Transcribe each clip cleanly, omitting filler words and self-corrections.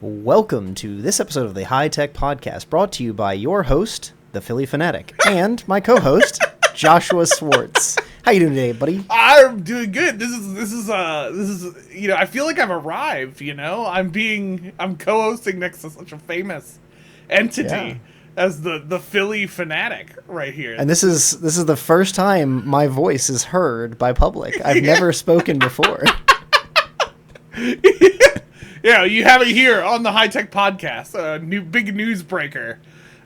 Welcome to this episode of the Hitech Podcast, brought to you by your host, the Philly Fanatic, and my co-host, Joshua Swartz. How you doing today, buddy? I'm doing good. This is I feel like I've arrived, I'm co-hosting next to such a famous entity as the Philly Fanatic right here. And this is the first time my voice is heard by public. I've never spoken before. Yeah, you have it here on the Hitech Podcast, new big newsbreaker.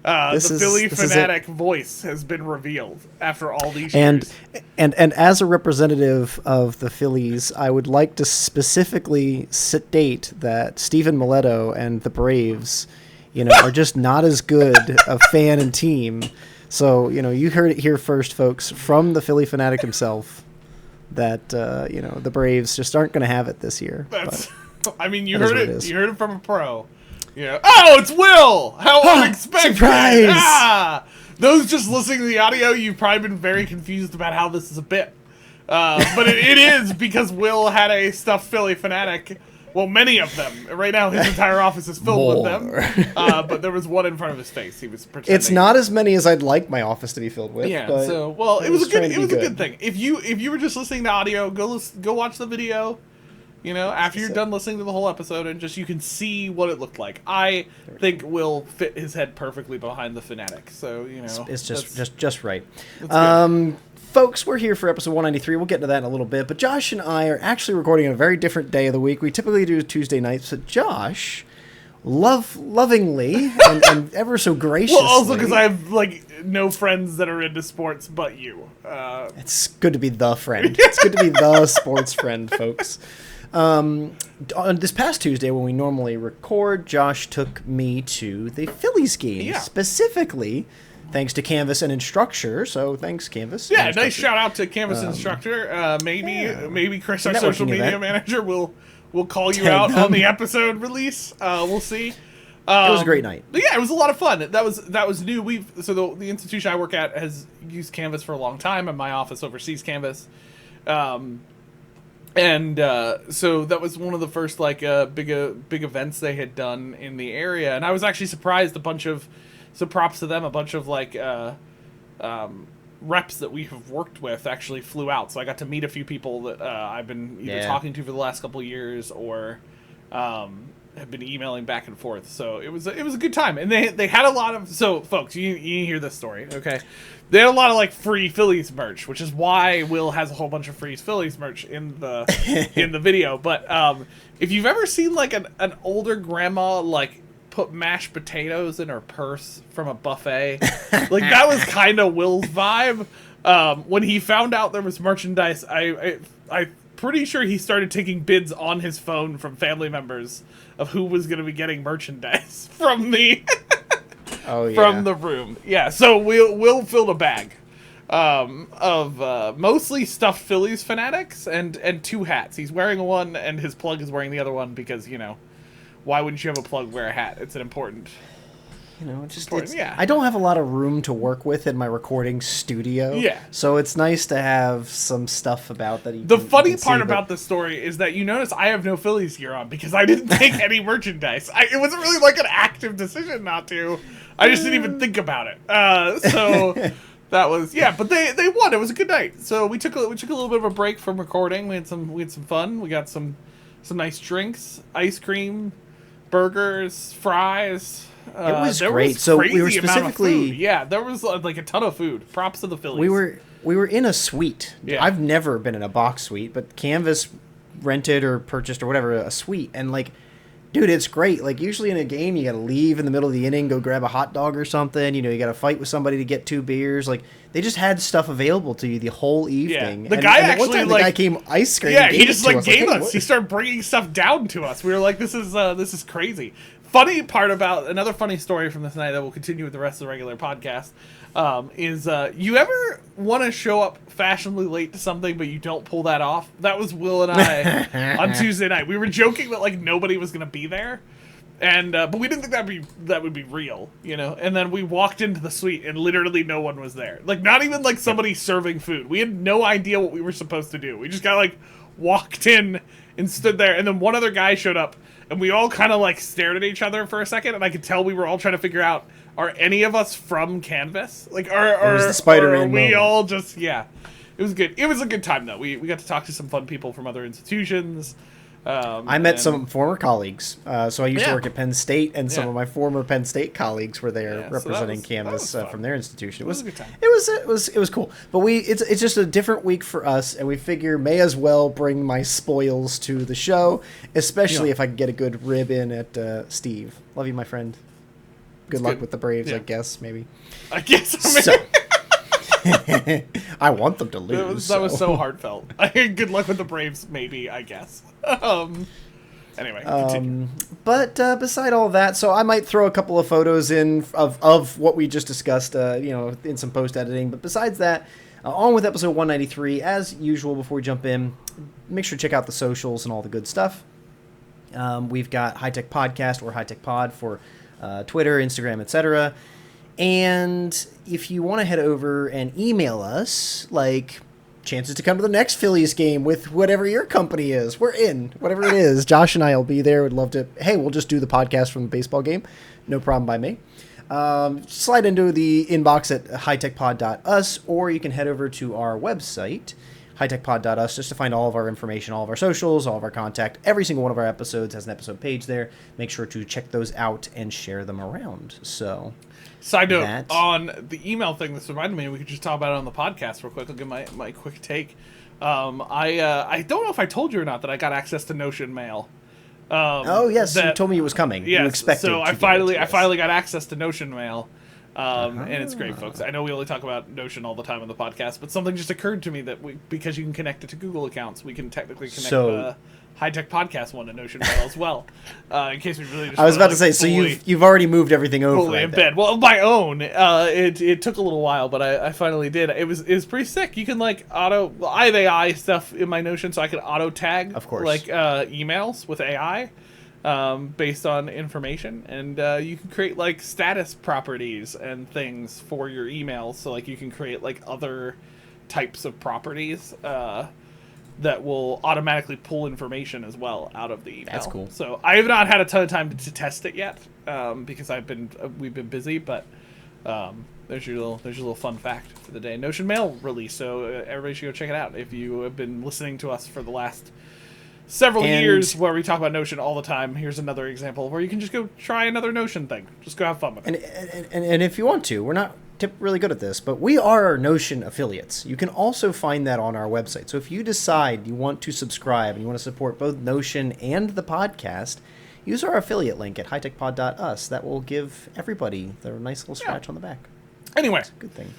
The Philly Fanatic voice has been revealed after all these years. And as a representative of the Phillies, I would like to specifically state that Steven Miletto and the Braves, are just not as good a fan and team. So, you heard it here first, folks, from the Philly Fanatic himself, that, the Braves just aren't going to have it this year. You heard it. You heard it from a pro. Yeah. Oh, it's Will! How unexpected! Surprise! Those just listening to the audio, you've probably been very confused about how this is a bit. But it is because Will had a stuffed Philly Fanatic. Well, many of them. Right now, his entire office is filled with them. But there was one in front of his face. He was pretending. It's not as many as I'd like my office to be filled with. Yeah. But it was a good thing. If you were just listening to audio, go watch the video. After you're done listening to the whole episode, and you can see what it looked like. I think Will fit his head perfectly behind the Fanatic. So, it's just right. Folks, we're here for episode 193. We'll get into that in a little bit. But Josh and I are actually recording on a very different day of the week. We typically do Tuesday nights. So Josh, lovingly and ever so graciously. Well, also because I have no friends that are into sports but you. It's good to be the friend. It's good to be the sports friend, folks. On this past Tuesday, when we normally record, Josh took me to the Phillies game, specifically thanks to Canvas and Instructure. So thanks, Canvas. Yeah, nice shout out to Canvas Instructor. Maybe Chris, our social media manager, will call you out on the episode release. We'll see. It was a great night. Yeah, it was a lot of fun. That was new. The institution I work at has used Canvas for a long time, and my office oversees Canvas. So that was one of the first big events they had done in the area, and I was actually surprised. So props to them. A bunch of reps that we have worked with actually flew out. So I got to meet a few people that I've been either talking to for the last couple of years or have been emailing back and forth. So it was a good time, and they had a lot of. So folks, you hear this story, okay? They had a lot of free Phillies merch, which is why Will has a whole bunch of free Phillies merch in the video. But if you've ever seen an older grandma put mashed potatoes in her purse from a buffet, that was kind of Will's vibe. When he found out there was merchandise, I'm pretty sure he started taking bids on his phone from family members of who was going to be getting merchandise from the. From the room. Yeah, so Will filled a bag of mostly stuffed Phillies Fanatics and two hats. He's wearing one and his plug is wearing the other one because, why wouldn't you have a plug wear a hat? It's an important... I don't have a lot of room to work with in my recording studio. Yeah. So it's nice to have some stuff about that. The funny part about this story is that you notice I have no Phillies gear on because I didn't take any merchandise. It wasn't really an active decision not to. I just didn't even think about it. So that was but they won. It was a good night. So we took a little bit of a break from recording. We had some fun. We got some nice drinks, ice cream, burgers, fries. It was great. So we were specifically there was a ton of food. Props to the Phillies. We were in a suite. Yeah. I've never been in a box suite, but Canvas rented or purchased or whatever a suite, and dude, it's great. Usually in a game, you got to leave in the middle of the inning, go grab a hot dog or something. You got to fight with somebody to get 2 beers. They just had stuff available to you the whole evening. Yeah. The guy came ice cream. Yeah, he just gave us. He started bringing stuff down to us. We were like, this is crazy. Funny part about another funny story from this night that will continue with the rest of the regular podcast is you ever want to show up fashionably late to something but you don't pull that off? That was Will and I on Tuesday night. We were joking that nobody was going to be there, and but we didn't think that would be real, And then we walked into the suite and literally no one was there. Not even somebody serving food. We had no idea what we were supposed to do. We just got walked in and stood there, and then one other guy showed up. and we all kind of like stared at each other for a second, and I could tell we were all trying to figure out, are any of us from Canvas? Like, it was the Spider-Man we moment. all just, yeah. It was good. It was a good time, though. We got to talk to some fun people from other institutions. I met some former colleagues. So I used to work at Penn State, and some of my former Penn State colleagues were there representing Canvas from their institution. It was a good time. It was cool. But it's just a different week for us, and we figure may as well bring my spoils to the show, especially if I can get a good rib in at Steve. Love you, my friend. Good luck with the Braves, I guess, maybe. I guess. So. I want them to lose. That was so heartfelt. Good luck with the Braves, maybe, I guess. Anyway, continue. But beside all that, so I might throw a couple of photos in of what we just discussed, in some post-editing. But besides that, on with episode 193. As usual, before we jump in, make sure to check out the socials and all the good stuff. We've got Hitech Podcast or Hitech Pod for Twitter, Instagram, etc. And if you want to head over and email us, like chances to come to the next Phillies game with whatever your company is, we're in, whatever it is. Josh and I will be there. Would love to. Hey, we'll just do the podcast from the baseball game. No problem by me. Slide into the inbox at hitechpod.us, or you can head over to our website, hitechpod.us, just to find all of our information, all of our socials, all of our contact. Every single one of our episodes has an episode page there. Make sure to check those out and share them around. So... Side note, on the email thing, this reminded me, we could just talk about it on the podcast real quick. I'll give my quick take. I don't know if I told you or not that I got access to Notion Mail. Yes, you told me it was coming. Yes, you expected so I finally got access to Notion Mail. And it's great, folks. I know we only talk about Notion all the time on the podcast, but something just occurred to me that because you can connect it to Google accounts, we can technically connect the Hitech Podcast one to Notion Mail as well. In case we really just I was about to say, so you've already moved everything over. Fully in bed. Well, my own. It took a little while, but I finally did. It was pretty sick. You can I have AI stuff in my Notion, so I can auto tag, of course, emails with AI. Based on information, and you can create status properties and things for your emails. So you can create other types of properties that will automatically pull information as well out of the email. That's cool. So I have not had a ton of time to test it yet because we've been busy. But there's your little fun fact for the day. Notion Mail release. So everybody should go check it out if you have been listening to us for the last several years where we talk about Notion all the time. Here's another example where you can just go try another Notion thing. Just go have fun with it. And if you want to, we're not really good at this, but we are Notion affiliates. You can also find that on our website. So if you decide you want to subscribe and you want to support both Notion and the podcast, use our affiliate link at hitechpod.us. That will give everybody their nice little scratch on the back. Anyway. It's a good thing.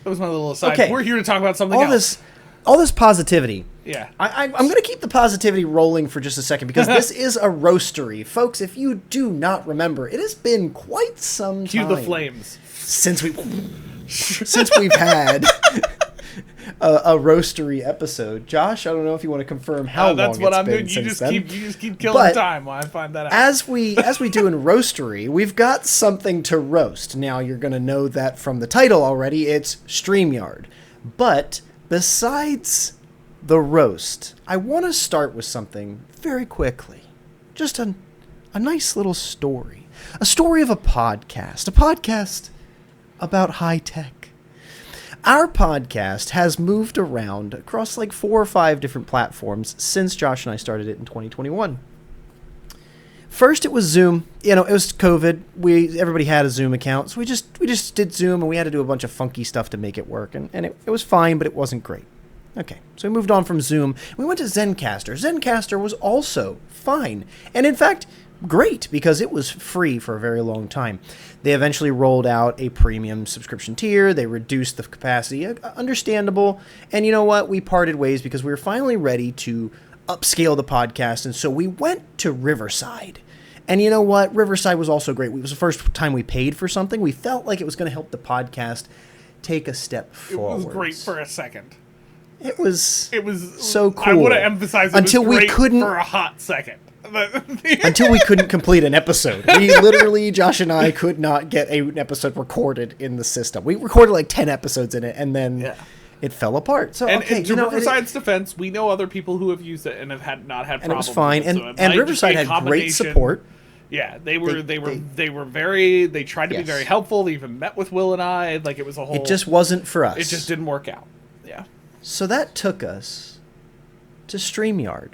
That was my little aside. Okay. We're here to talk about something else. All this positivity. Yeah. I'm going to keep the positivity rolling for just a second because this is a roastery. Folks, if you do not remember, it has been quite some time. Cue the flames. Since we've had a roastery episode. Josh, I don't know if you want to confirm how long it's been. That's what I'm doing. You just keep killing time while I find that out. As we do in roastery, we've got something to roast. Now you're going to know that from the title already. It's Streamyard. But besides the roast, I want to start with something very quickly. Just a nice little story. A story of a podcast about high tech. Our podcast has moved around across 4 or 5 different platforms since Josh and I started it in 2021. First, it was Zoom. It was COVID. Everybody had a Zoom account, so we just did Zoom, and we had to do a bunch of funky stuff to make it work, and it was fine, but it wasn't great. Okay, so we moved on from Zoom. We went to Zencastr. Zencastr was also fine, and in fact, great, because it was free for a very long time. They eventually rolled out a premium subscription tier. They reduced the capacity. Understandable. And you know what? We parted ways because we were finally ready to upscale the podcast, and so we went to Riverside. And you know what? Riverside was also great. It was the first time we paid for something. We felt like it was going to help the podcast take a step forward. It was great for a second. It was so cool. I want to emphasize it until was great we couldn't for a hot second. Until we couldn't complete an episode. We literally, Josh and I, could not get an episode recorded in the system. We recorded 10 episodes in it, and then it fell apart. So and, okay, and to Riverside's defense, we know other people who have used it and have not had problems. And it was fine. With it, And Riverside had great support. Yeah, they tried to be very helpful. They even met with Will and I. Like, it was a whole. It just wasn't for us. It just didn't work out. Yeah. So that took us to Streamyard.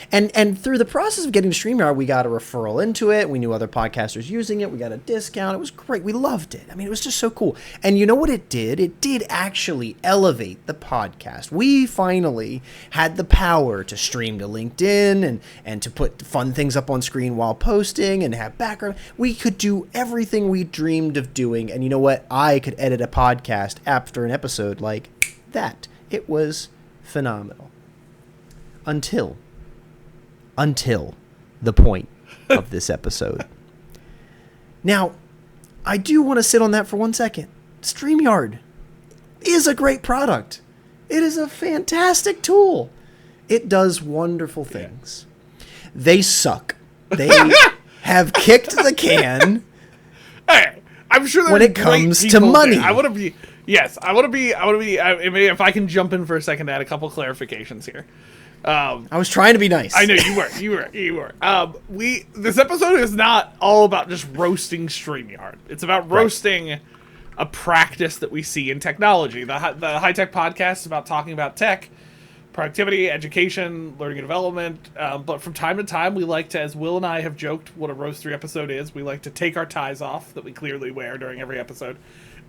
And through the process of getting to Streamyard, we got a referral into it. We knew other podcasters using it. We got a discount. It was great. We loved it. I mean, it was just so cool. And you know what it did? It did actually elevate the podcast. We finally had the power to stream to LinkedIn and to put fun things up on screen while posting and have background. We could do everything we dreamed of doing. And you know what? I could edit a podcast after an episode like that. It was phenomenal. Until the point of this episode. Now, I do want to sit on that for 1 second. StreamYard is a great product. It is a fantastic tool. It does wonderful things. They suck. They have kicked the can. Hey, I'm sure when it comes to money. I want to be. If I can jump in for a second to add a couple clarifications here. I was trying to be nice. I know you were. This episode is not all about just roasting StreamYard. It's about roasting a practice that we see in technology. The Hitech podcast is about talking about tech, productivity, education, learning and development. But from time to time, we like to, as Will and I have joked, what a roastery episode is. We like to take our ties off that we clearly wear during every episode,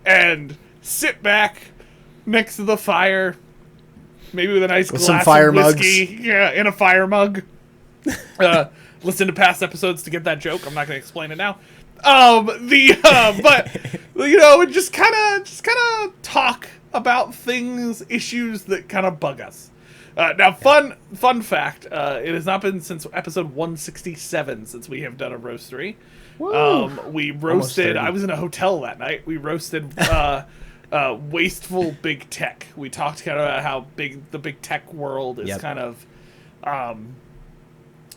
and sit back next to the fire. Maybe with a nice glass some fire of whiskey. mugs. Yeah, in a fire mug. Listen to past episodes to get that joke. I'm not going to explain it now. But you know, just kind of talk about things, issues that kind of bug us. Now, fun fact: it has not been since episode 167 since we have done a roastery. We roasted. I was in a hotel that night. We roasted. Wasteful big tech. We talked kind of about how the big tech world is kind of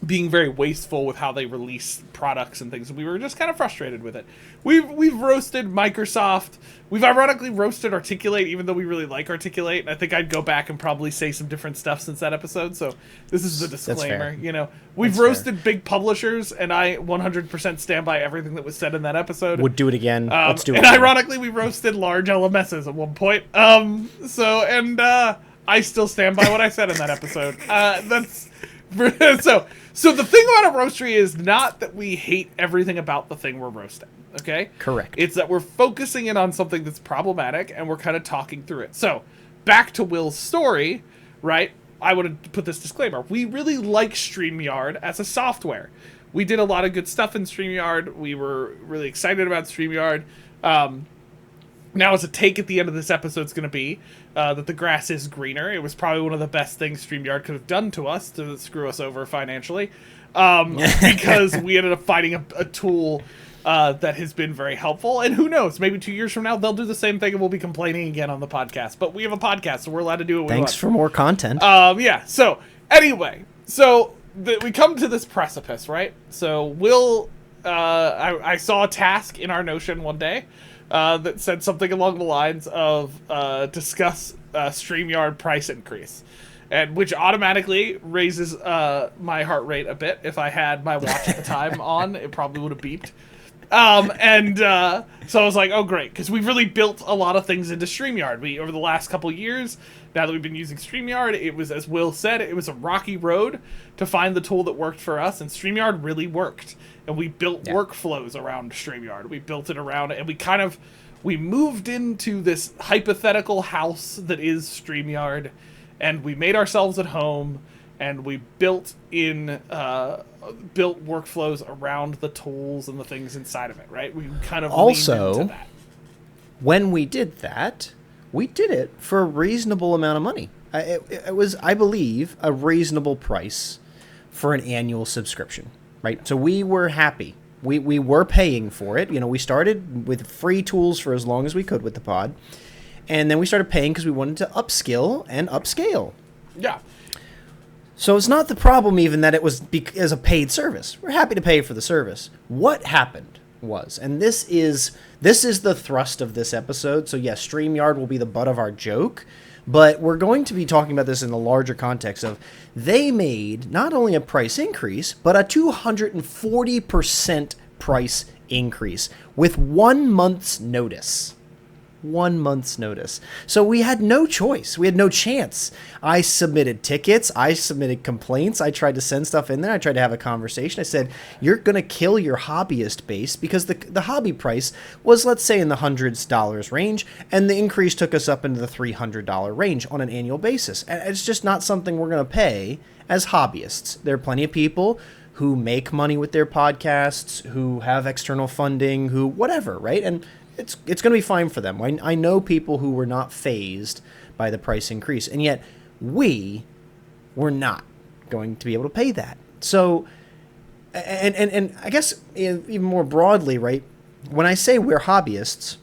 being very wasteful with how they release products and things. And we were just kind of frustrated with it. We've roasted Microsoft. We've ironically roasted Articulate, even though we really like Articulate. And I think I'd go back and probably say some different stuff since that episode. So this is the disclaimer. You know, we've roasted big publishers, and I 100% stand by everything that was said in that episode. Would do it again. Let's do it. And again. Ironically, we roasted large LMSs at one point. I still stand by what I said in that episode. So the thing about a roastery is not that we hate everything about the thing we're roasting, okay? Correct. It's that we're focusing in on something that's problematic, and we're kind of talking through it. So, back to Will's story, right? I wanted to put this disclaimer. We really like StreamYard as a software. We did a lot of good stuff in StreamYard. We were really excited about StreamYard. Now, as a take at the end of this episode is going to be that the grass is greener. It was probably one of the best things StreamYard could have done to us to screw us over financially, because we ended up finding a tool that has been very helpful. And who knows, maybe 2 years from now, they'll do the same thing and we'll be complaining again on the podcast. But we have a podcast, so we're allowed to do what we want. Thanks for more content. Yeah, so anyway, we come to this precipice, right? So I saw a task in our Notion one day that said something along the lines of discuss StreamYard price increase, and which automatically raises my heart rate a bit. If I had my watch at the time on, it probably would have beeped. So I was like, oh great, because we've really built a lot of things into StreamYard. Over the last couple of years, now that we've been using StreamYard, it was, as Will said, it was a rocky road to find the tool that worked for us, and StreamYard really worked. And we built workflows around StreamYard. We built it around, and we moved into this hypothetical house that is StreamYard, and we made ourselves at home, and we built workflows around the tools and the things inside of it, right? We kind of leaned into that. When we did that, we did it for a reasonable amount of money. It was, I believe, a reasonable price for an annual subscription. Right, so we were happy. We were paying for it. You know, we started with free tools for as long as we could with the pod, and then we started paying because we wanted to upskill and upscale. Yeah. So it's not the problem even that it was as a paid service. We're happy to pay for the service. What happened was, and this is the thrust of this episode. So yes, StreamYard will be the butt of our joke, But we're going to be talking about this in the larger context of they made not only a price increase, but a 240% price increase with 1 month's notice. 1 month's notice. So we had no choice. We had no chance. I submitted tickets. I submitted complaints. I tried to send stuff in there. I tried to have a conversation. I said, you're going to kill your hobbyist base because the hobby price was, let's say, in the $100s range, and the increase took us up into the $300 range on an annual basis. And it's just not something we're going to pay as hobbyists. There are plenty of people who make money with their podcasts, who have external funding, who whatever, right? And it's going to be fine for them. I know people who were not fazed by the price increase, and yet we were not going to be able to pay that. So, and I guess even more broadly, right, when I say we're hobbyists,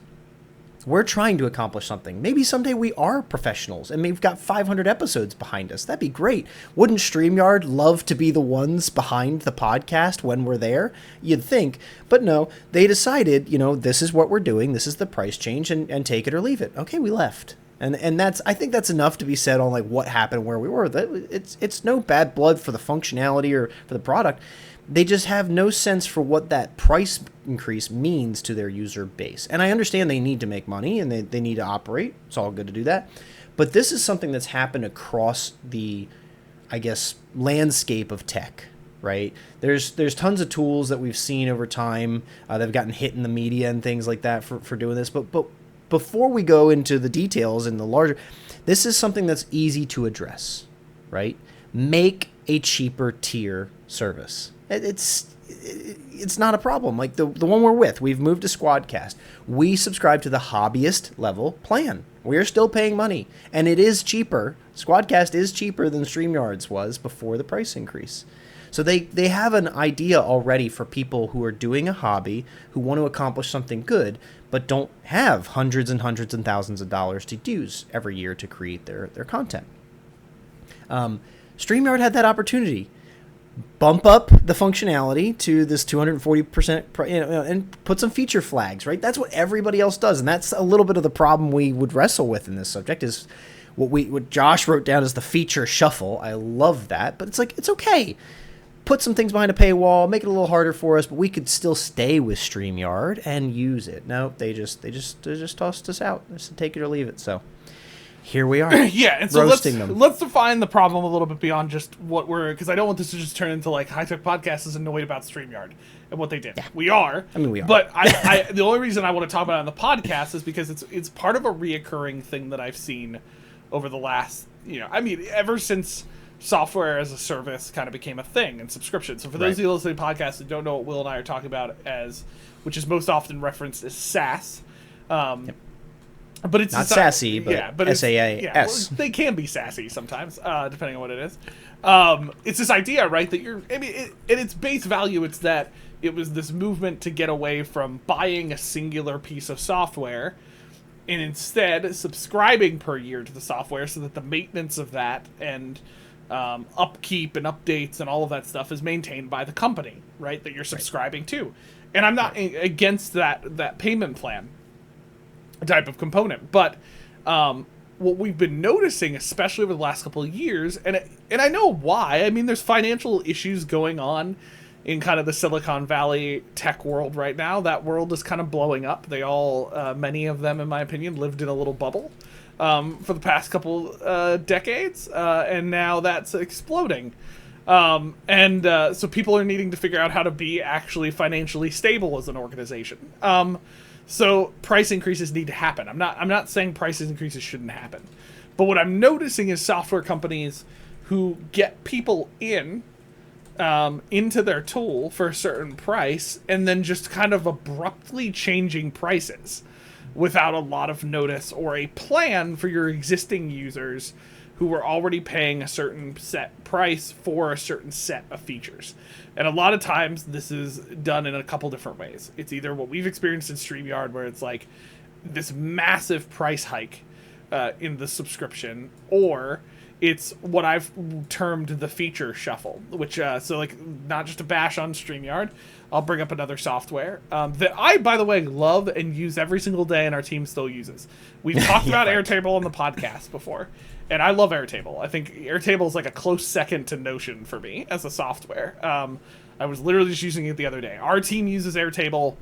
we're trying to accomplish something. Maybe someday we are professionals and we've got 500 episodes behind us. That'd be great. Wouldn't Streamyard love to be the ones behind the podcast when we're there? You'd think. But no, they decided, this is what we're doing. This is the price change and take it or leave it. Okay, we left. And I think that's enough to be said on like what happened where we were. It's no bad blood for the functionality or for the product. They just have no sense for what that price increase means to their user base. And I understand they need to make money and they need to operate. It's all good to do that. But this is something that's happened across the, I guess, landscape of tech, right? There's tons of tools that we've seen over time that have gotten hit in the media and things like that for doing this. But before we go into the details and the larger, this is something that's easy to address, right? Make a cheaper tier service. It's not a problem. Like the one we're with, we've moved to Squadcast. We subscribe to the hobbyist level plan. We're still paying money, and it is cheaper. Squadcast is cheaper than StreamYard's was before the price increase. So they have an idea already for people who are doing a hobby, who want to accomplish something good, but don't have hundreds and hundreds and thousands of dollars to use every year to create their content. StreamYard had that opportunity. Bump up the functionality to this 240%, and put some feature flags, right? That's what everybody else does, and that's a little bit of the problem we would wrestle with in this subject is what Josh wrote down as the feature shuffle. I love that, but it's like, it's okay. Put some things behind a paywall, make it a little harder for us, but we could still stay with StreamYard and use it. No, they just tossed us out. They said take it or leave it. So here we are. Yeah, and so roasting them. Let's define the problem a little bit beyond just what because I don't want this to just turn into like Hitech Podcast is annoyed about StreamYard and what they did. Yeah. We are. I mean, we are. But I the only reason I want to talk about it on the podcast is because it's part of a reoccurring thing that I've seen over the last, ever since software as a service kind of became a thing and subscription. So for those of you listening to podcasts that don't know what Will and I are talking about which is most often referenced as SaaS. Yep. But it's not sassy, but SaaS. Yeah, well, they can be sassy sometimes, depending on what it is. It's this idea, right, that at its base value, it's that it was this movement to get away from buying a singular piece of software and instead subscribing per year to the software so that the maintenance of that and upkeep and updates and all of that stuff is maintained by the company, right, that you're subscribing to. And I'm not against that payment plan type of component, but what we've been noticing, especially over the last couple of years, and I know why. I mean, there's financial issues going on in kind of the Silicon Valley tech world right now. That world is kind of blowing up. They all, many of them, in my opinion, lived in a little bubble for the past couple decades, and now that's exploding. So people are needing to figure out how to be actually financially stable as an organization. So price increases need to happen. I'm not saying price increases shouldn't happen. But what I'm noticing is software companies who get people into their tool for a certain price and then just kind of abruptly changing prices without a lot of notice or a plan for your existing users who were already paying a certain set price for a certain set of features. And a lot of times this is done in a couple different ways. It's either what we've experienced in StreamYard, where it's like this massive price hike in the subscription, or It's what I've termed the feature shuffle, which so like not just a bash on StreamYard. I'll bring up another software that I, by the way, love and use every single day, and our team still uses. We've talked about Airtable on the podcast before, and I love Airtable. I think Airtable is like a close second to Notion for me as a software. I was literally just using it the other day. Our team uses Airtable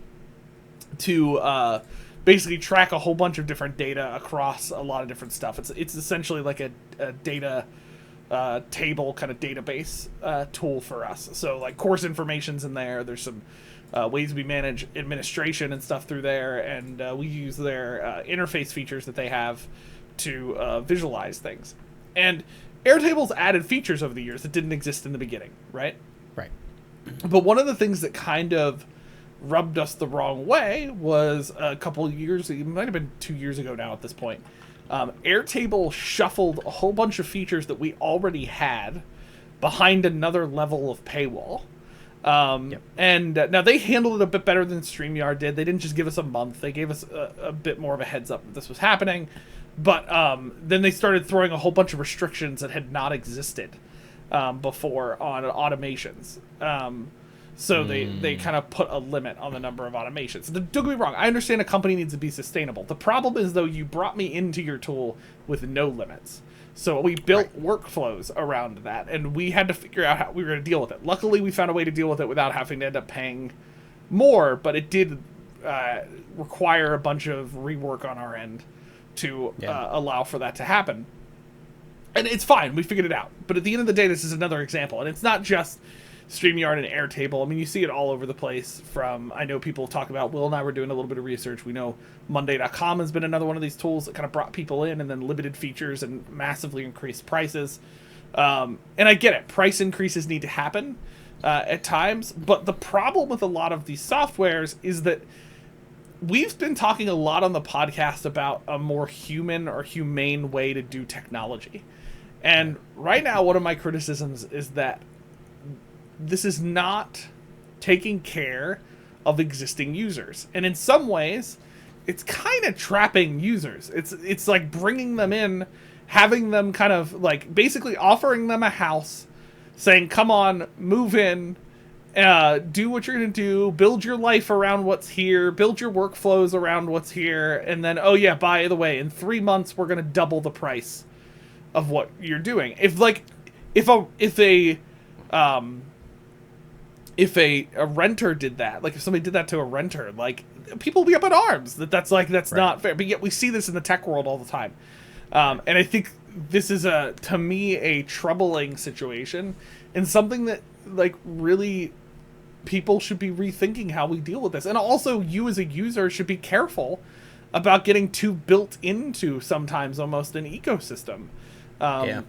to basically track a whole bunch of different data across a lot of different stuff. It's essentially like a data table kind of database tool for us. So like course information's in there. There's some ways we manage administration and stuff through there, and we use their interface features that they have to visualize things. And Airtable's added features over the years that didn't exist in the beginning, right? Right. But one of the things that kind of rubbed us the wrong way was a couple of years, it might have been 2 years ago now at this point, Airtable shuffled a whole bunch of features that we already had behind another level of paywall. And now they handled it a bit better than StreamYard did. They didn't just give us a month. They gave us a bit more of a heads up that this was happening. But then they started throwing a whole bunch of restrictions that had not existed before on automations. So they kind of put a limit on the number of automations. Don't get me wrong. I understand a company needs to be sustainable. The problem is, though, you brought me into your tool with no limits. So we built workflows around that, and we had to figure out how we were going to deal with it. Luckily, we found a way to deal with it without having to end up paying more, but it did require a bunch of rework on our end to allow for that to happen. And it's fine. We figured it out. But at the end of the day, this is another example. And it's not just StreamYard and Airtable. I mean, you see it all over the place from, I know people talk about, Will and I were doing a little bit of research. We know Monday.com has been another one of these tools that kind of brought people in and then limited features and massively increased prices. And I get it. Price increases need to happen at times. But the problem with a lot of these softwares is that we've been talking a lot on the podcast about a more human or humane way to do technology. And right now, one of my criticisms is that this is not taking care of existing users. And in some ways, it's kind of trapping users. It's like bringing them in, having them kind of like basically offering them a house, saying, come on, move in, do what you're going to do, build your life around what's here, build your workflows around what's here, and then, oh yeah, by the way, in 3 months, we're going to double the price of what you're doing. If a renter did that, like if somebody did that to a renter, like people will be up in arms that's not fair. But yet we see this in the tech world all the time. And I think this is to me a troubling situation and something that like really people should be rethinking how we deal with this. And also you as a user should be careful about getting too built into sometimes almost an ecosystem.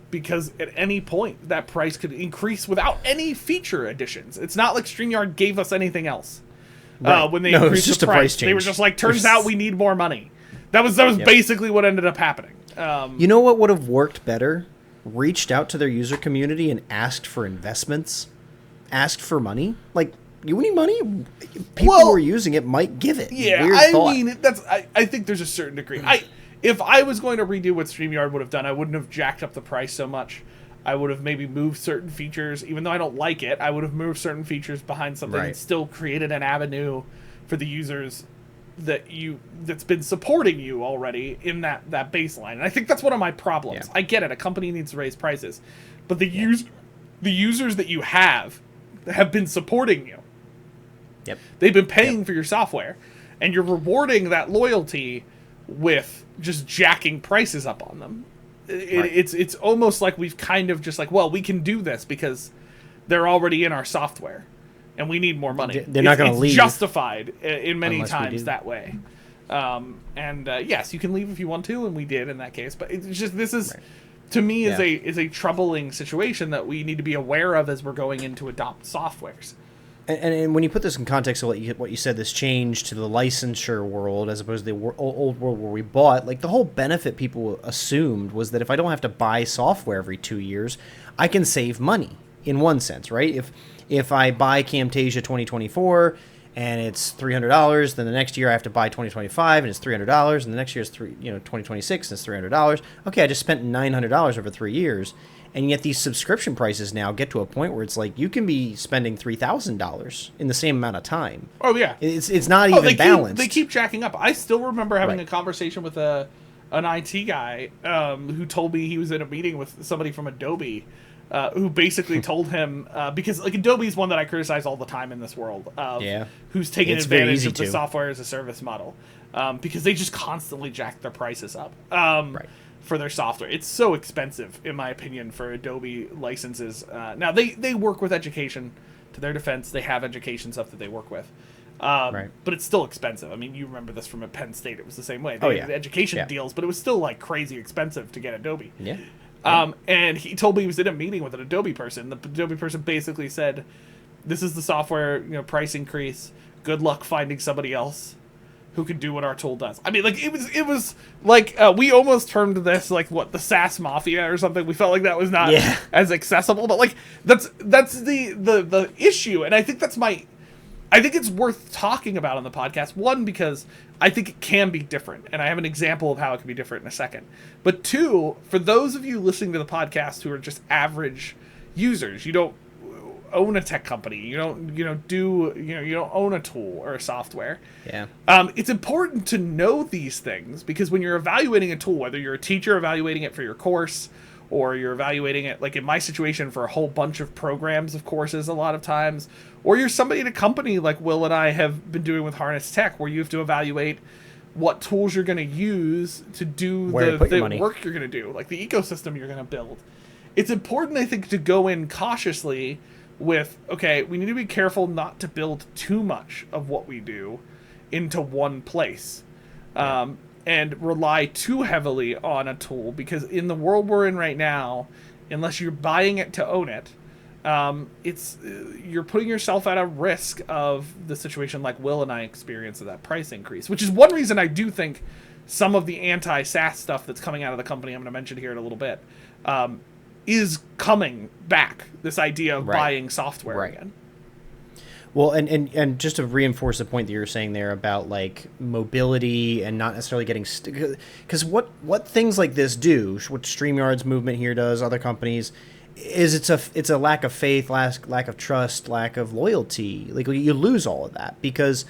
Because at any point that price could increase without any feature additions. It's not like StreamYard gave us anything else when they increased the price. They were just like, turns out we need more money. That was basically what ended up happening. You know what would have worked better? Reached out to their user community and asked for investments, asked for money. Like, you need money? People who are using it might give it. Yeah, I think there's a certain degree. If I was going to redo what StreamYard would have done, I wouldn't have jacked up the price so much. I would have maybe moved certain features, even though I don't like it, I would have moved certain features behind something and still created an avenue for the users that's been supporting you already in that baseline. And I think that's one of my problems. I get it, a company needs to raise prices, but the users that you have been supporting you. Yep. They've been paying for your software, and you're rewarding that loyalty with just jacking prices up on them. It's almost like we've kind of just like, well, we can do this because they're already in our software and we need more money. They're not going to leave. It's justified in many times that way. Yes, you can leave if you want to, and we did in that case. But it's just, this is, to me, is a troubling situation that we need to be aware of as we're going in to adopt softwares. And when you put this in context of what you said, this change to the licensure world as opposed to the old world where we bought, like the whole benefit people assumed was that if I don't have to buy software every 2 years, I can save money in one sense, right? If I buy Camtasia 2024 and it's $300. Then the next year I have to buy 2025 and it's $300, and the next year is 2026 and it's $300. Okay, I just spent $900 over 3 years, and yet these subscription prices now get to a point where it's like you can be spending $3,000 in the same amount of time. Oh yeah, it's not even balanced. They keep jacking up. I still remember having a conversation with an IT guy who told me he was in a meeting with somebody from Adobe. Who basically told him, because like Adobe is one that I criticize all the time in this world, who's taking advantage of the software as a service model, because they just constantly jack their prices up for their software. It's so expensive, in my opinion, for Adobe licenses. Now, they work with education. To their defense, they have education stuff that they work with. But it's still expensive. I mean, you remember this from Penn State. It was the same way. They had education deals, but it was still like crazy expensive to get Adobe. Yeah. And he told me he was in a meeting with an Adobe person. The Adobe person basically said, "This is the software, price increase. Good luck finding somebody else who can do what our tool does." I mean, like it was like we almost termed this like the SaaS mafia or something. We felt like that was not as accessible, but like that's the issue, and I think I think it's worth talking about on the podcast. One, because I think it can be different, and I have an example of how it can be different in a second. But two, for those of you listening to the podcast who are just average users, you don't own a tech company, you don't own a tool or a software. Yeah. It's important to know these things, because when you're evaluating a tool, whether you're a teacher evaluating it for your course, or you're evaluating it, like in my situation, for a whole bunch of programs of courses a lot of times, or you're somebody in a company like Will and I have been doing with Harness Tech, where you have to evaluate what tools you're going to use to do the work you're going to do, like the ecosystem you're going to build. It's important, I think, to go in cautiously with, okay, we need to be careful not to build too much of what we do into one place. And rely too heavily on a tool, because in the world we're in right now, unless you're buying it to own it, you're putting yourself at a risk of the situation like Will and I experienced of that price increase, which is one reason I do think some of the anti-SaaS stuff that's coming out of the company I'm going to mention here in a little bit is coming back. This idea of buying software again. Well, and just to reinforce the point that you were saying there about like mobility and not necessarily getting because what things like this do, what Streamyard's movement here does, other companies, is it's a lack of faith, lack of trust, lack of loyalty. Like you lose all of that because,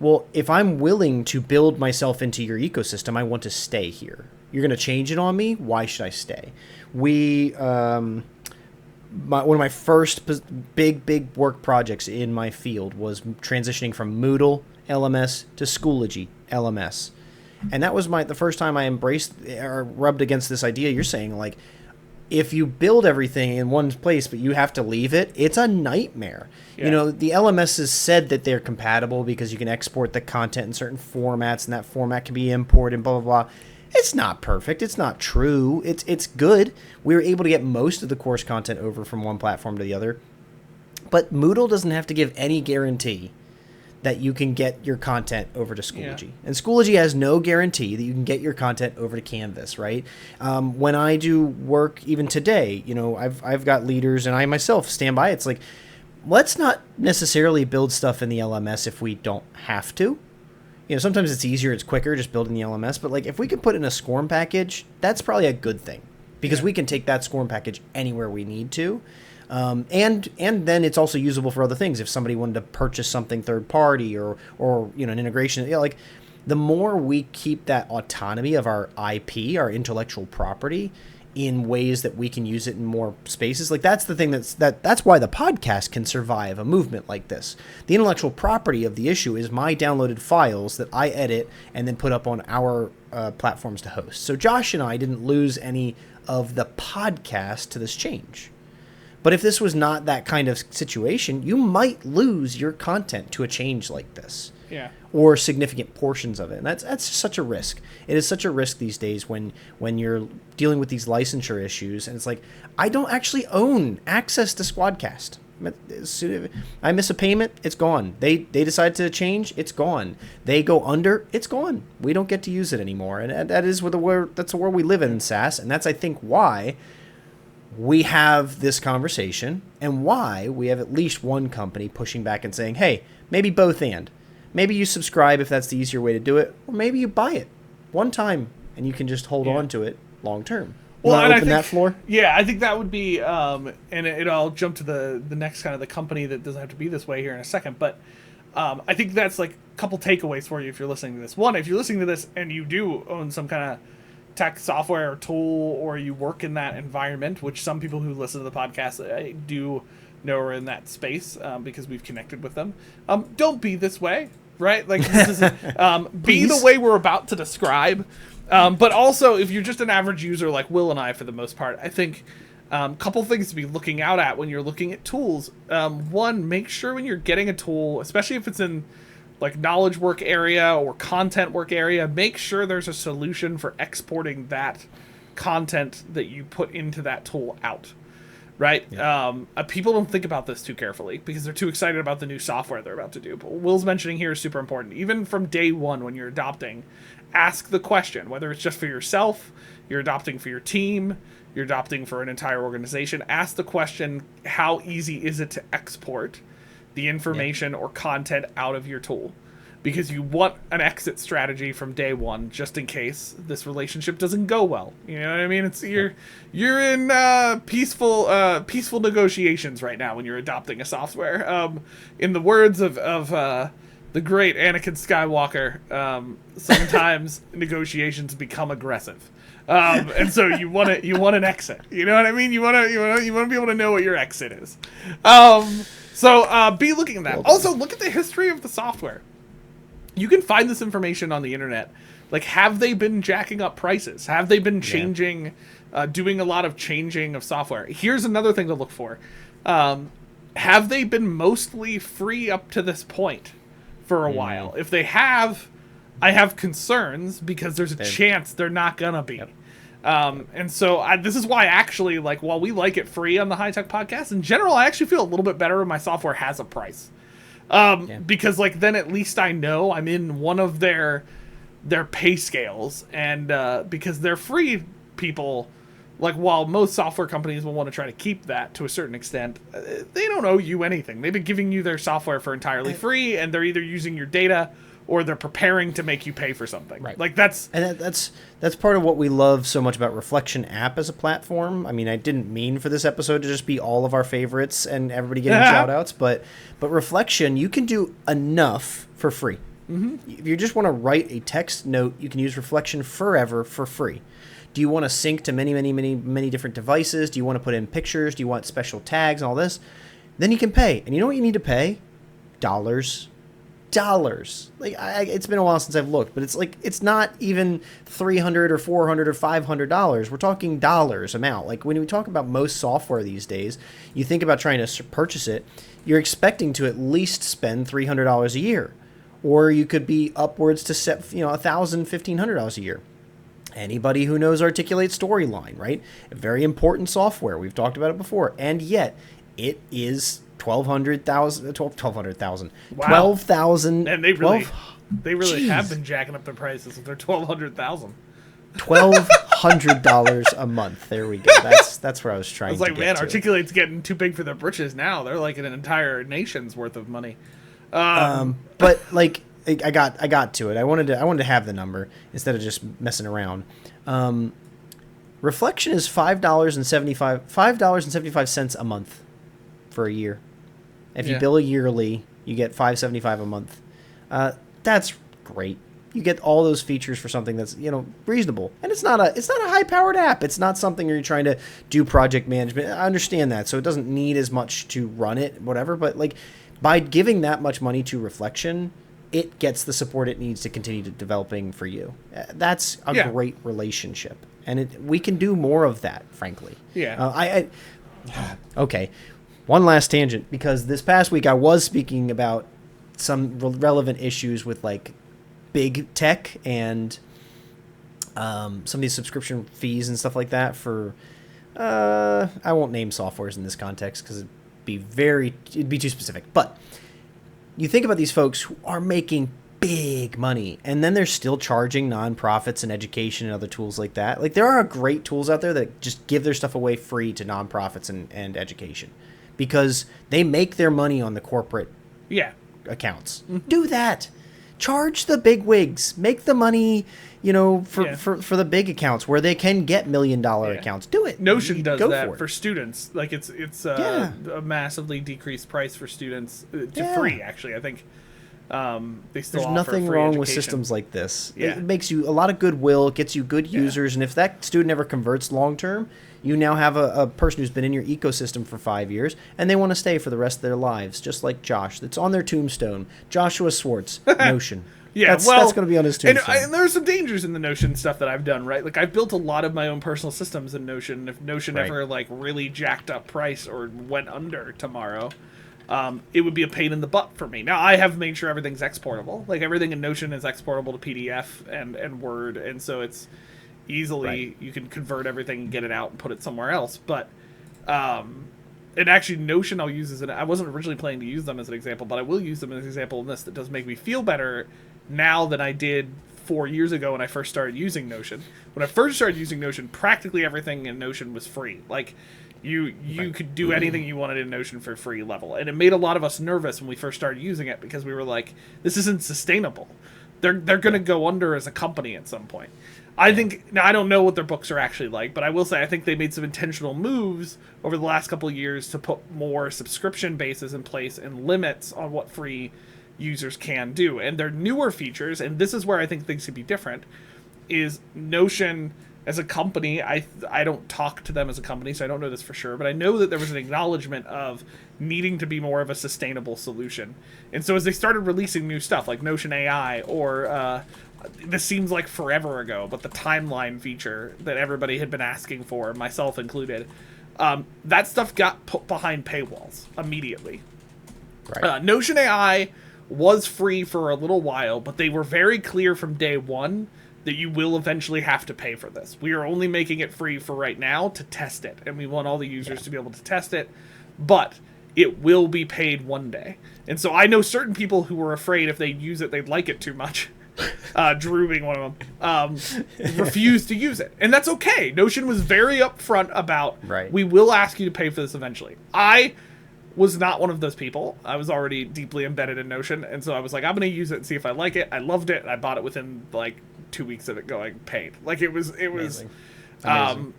well, if I'm willing to build myself into your ecosystem, I want to stay here. You're going to change it on me. Why should I stay? One of my first big work projects in my field was transitioning from Moodle LMS to Schoology LMS. And that was the first time I embraced or rubbed against this idea you're saying, like, if you build everything in one place but you have to leave it, it's a nightmare. Yeah. The LMSs said that they're compatible because you can export the content in certain formats, and that format can be imported and blah, blah, blah. It's not perfect. It's not true. It's good. We were able to get most of the course content over from one platform to the other. But Moodle doesn't have to give any guarantee that you can get your content over to Schoology. Yeah. And Schoology has no guarantee that you can get your content over to Canvas, right? When I do work, even today, I've got leaders, and I myself stand by. It's like, let's not necessarily build stuff in the LMS if we don't have to. Sometimes it's easier, it's quicker, just building the LMS. But like, if we can put in a SCORM package, that's probably a good thing, because we can take that SCORM package anywhere we need to. And then it's also usable for other things. If somebody wanted to purchase something third party or an integration, like the more we keep that autonomy of our IP, our intellectual property, in ways that we can use it in more spaces. Like that's the thing that's why the podcast can survive a movement like this. The intellectual property of the issue is my downloaded files that I edit and then put up on our platforms to host. So Josh and I didn't lose any of the podcast to this change. But if this was not that kind of situation, you might lose your content to a change like this. Yeah. Or significant portions of it. And that's such a risk. It is such a risk these days when you're dealing with these licensure issues, and it's like, I don't actually own access to Squadcast. I miss a payment, it's gone. They decide to change, it's gone. They go under, it's gone. We don't get to use it anymore. And that is that's the world we live in SaaS, and that's, I think, why we have this conversation, and why we have at least one company pushing back and saying, hey, maybe both and. Maybe you subscribe if that's the easier way to do it, or maybe you buy it one time and you can just hold on to it long term. Well, and open that floor? Yeah, I think that would be, and I'll jump to the next kind of the company that doesn't have to be this way here in a second, but I think that's like a couple takeaways for you if you're listening to this. One, if you're listening to this and you do own some kind of tech software or tool, or you work in that environment, which some people who listen to the podcast do know are in that space because we've connected with them. Don't be this way, right? Like, this is, be the way we're about to describe. But also, if you're just an average user like Will and I, for the most part, I think a couple things to be looking out at when you're looking at tools. One, make sure when you're getting a tool, especially if it's in like knowledge work area or content work area, make sure there's a solution for exporting that content that you put into that tool out. Right? Yeah. People don't think about this too carefully because they're too excited about the new software they're about to do. But what Will's mentioning here is super important. Even from day one when you're adopting, ask the question, whether it's just for yourself, you're adopting for your team, you're adopting for an entire organization. Ask the question, how easy is it to export the information or content out of your tool? Because you want an exit strategy from day one, just in case this relationship doesn't go well. You know what I mean? It's you're in peaceful negotiations right now when you're adopting a software. In the words of the great Anakin Skywalker, sometimes negotiations become aggressive, and so you want an exit. You know what I mean? You want to be able to know what your exit is. So be looking at that. Also, look at the history of the software. You can find this information on the internet. Like, have they been jacking up prices? Have they been changing, doing a lot of changing of software? Here's another thing to look for. Have they been mostly free up to this point for a while? If they have, I have concerns because there's a chance they're not going to be. Yep. And so this is why, actually, like, while we like it free on the Hitech podcast, in general, I actually feel a little bit better when my software has a price. Because, like, then at least I know I'm in one of their pay scales, and because they're free people, like, while most software companies will want to try to keep that to a certain extent, they don't owe you anything. They've been giving you their software for entirely free, and they're either using your data or they're preparing to make you pay for something. Right. Like, that's part of what we love so much about Reflection app as a platform. I mean, I didn't mean for this episode to just be all of our favorites and everybody getting shout outs, but Reflection, you can do enough for free. Mm-hmm. If you just want to write a text note, you can use Reflection forever for free. Do you want to sync to many different devices? Do you want to put in pictures? Do you want special tags and all this? Then you can pay. And you know what you need to pay? $. Like, it's been a while since I've looked, but it's not even $300 or $400 or $500. We're talking dollars amount. Like, when we talk about most software these days, you think about trying to purchase it, you're expecting to at least spend $300 a year, or you could be upwards to $1,000, $1,500 a year. Anybody who knows Articulate Storyline, right? A very important software. We've talked about it before, and yet it is $12,000. And they really have been jacking up their prices with their $1,200,000. $1,200 a month. There we go. That's where I was trying. I was like, man, Articulate's getting too big for their britches now. They're like an entire nation's worth of money. But like, I got to it. I wanted to have the number instead of just messing around. Reflection is $5.75 a month for a year. If you bill yearly, you get $5.75 a month. That's great. You get all those features for something that's, reasonable. And it's not a high-powered app. It's not something where you're trying to do project management. I understand that. So it doesn't need as much to run it, whatever. But like, by giving that much money to Reflection, it gets the support it needs to continue to developing for you. That's a great relationship. And we can do more of that, frankly. Yeah. Okay. One last tangent, because this past week I was speaking about some relevant issues with, like, big tech and some of these subscription fees and stuff like that for I won't name softwares in this context because it'd be too specific. But you think about these folks who are making big money. And then they're still charging nonprofits and education and other tools like that. Like, there are great tools out there that just give their stuff away free to nonprofits and education, because they make their money on the corporate accounts. Mm-hmm. Do that. Charge the big wigs. Make the money, for the big accounts where they can get $1 million accounts. Do it. Notion does that for students. Like, it's a massively decreased price for students to free. Actually, I think they still. There's nothing wrong education with systems like this. Yeah. It makes you a lot of goodwill. It gets you good users, and if that student ever converts long term, you now have a person who's been in your ecosystem for 5 years, and they want to stay for the rest of their lives, just like Josh. That's on their tombstone. Joshua Swartz, Notion. That's going to be on his tombstone. And there are some dangers in the Notion stuff that I've done, right? Like, I've built a lot of my own personal systems in Notion. If Notion ever, like, really jacked up price or went under tomorrow, it would be a pain in the butt for me. Now, I have made sure everything's exportable. Like, everything in Notion is exportable to PDF and Word, and so it's easily you can convert everything and get it out and put it somewhere else. But and actually, Notion I'll use I wasn't originally planning to use them as an example, but I will use them as an example in this that does make me feel better now than I did 4 years ago when I first started using Notion. When I first started using Notion, practically everything in Notion was free. Like, you could do anything you wanted in Notion for free level. And it made a lot of us nervous when we first started using it, because we were like, this isn't sustainable. They're going to go under as a company at some point. I think, now I don't know what their books are actually like, but I will say I think they made some intentional moves over the last couple of years to put more subscription bases in place and limits on what free users can do. And their newer features, and this is where I think things could be different, is Notion as a company. I don't talk to them as a company, so I don't know this for sure, but I know that there was an acknowledgement of needing to be more of a sustainable solution. And so as they started releasing new stuff like Notion AI, or this seems like forever ago, but the timeline feature that everybody had been asking for, myself included, that stuff got put behind paywalls immediately. Right. Notion AI was free for a little while, but they were very clear from day one that you will eventually have to pay for this. We are only making it free for right now to test it, and we want all the users to be able to test it, but it will be paid one day. And so I know certain people who were afraid if they use it, they'd like it too much. Drew being one of them, refused to use it. And that's okay. Notion was very upfront about, we will ask you to pay for this eventually. I was not one of those people. I was already deeply embedded in Notion, and so I was like, I'm going to use it and see if I like it. I loved it, and I bought it within, like, 2 weeks of it going paid. Like, it was Amazing.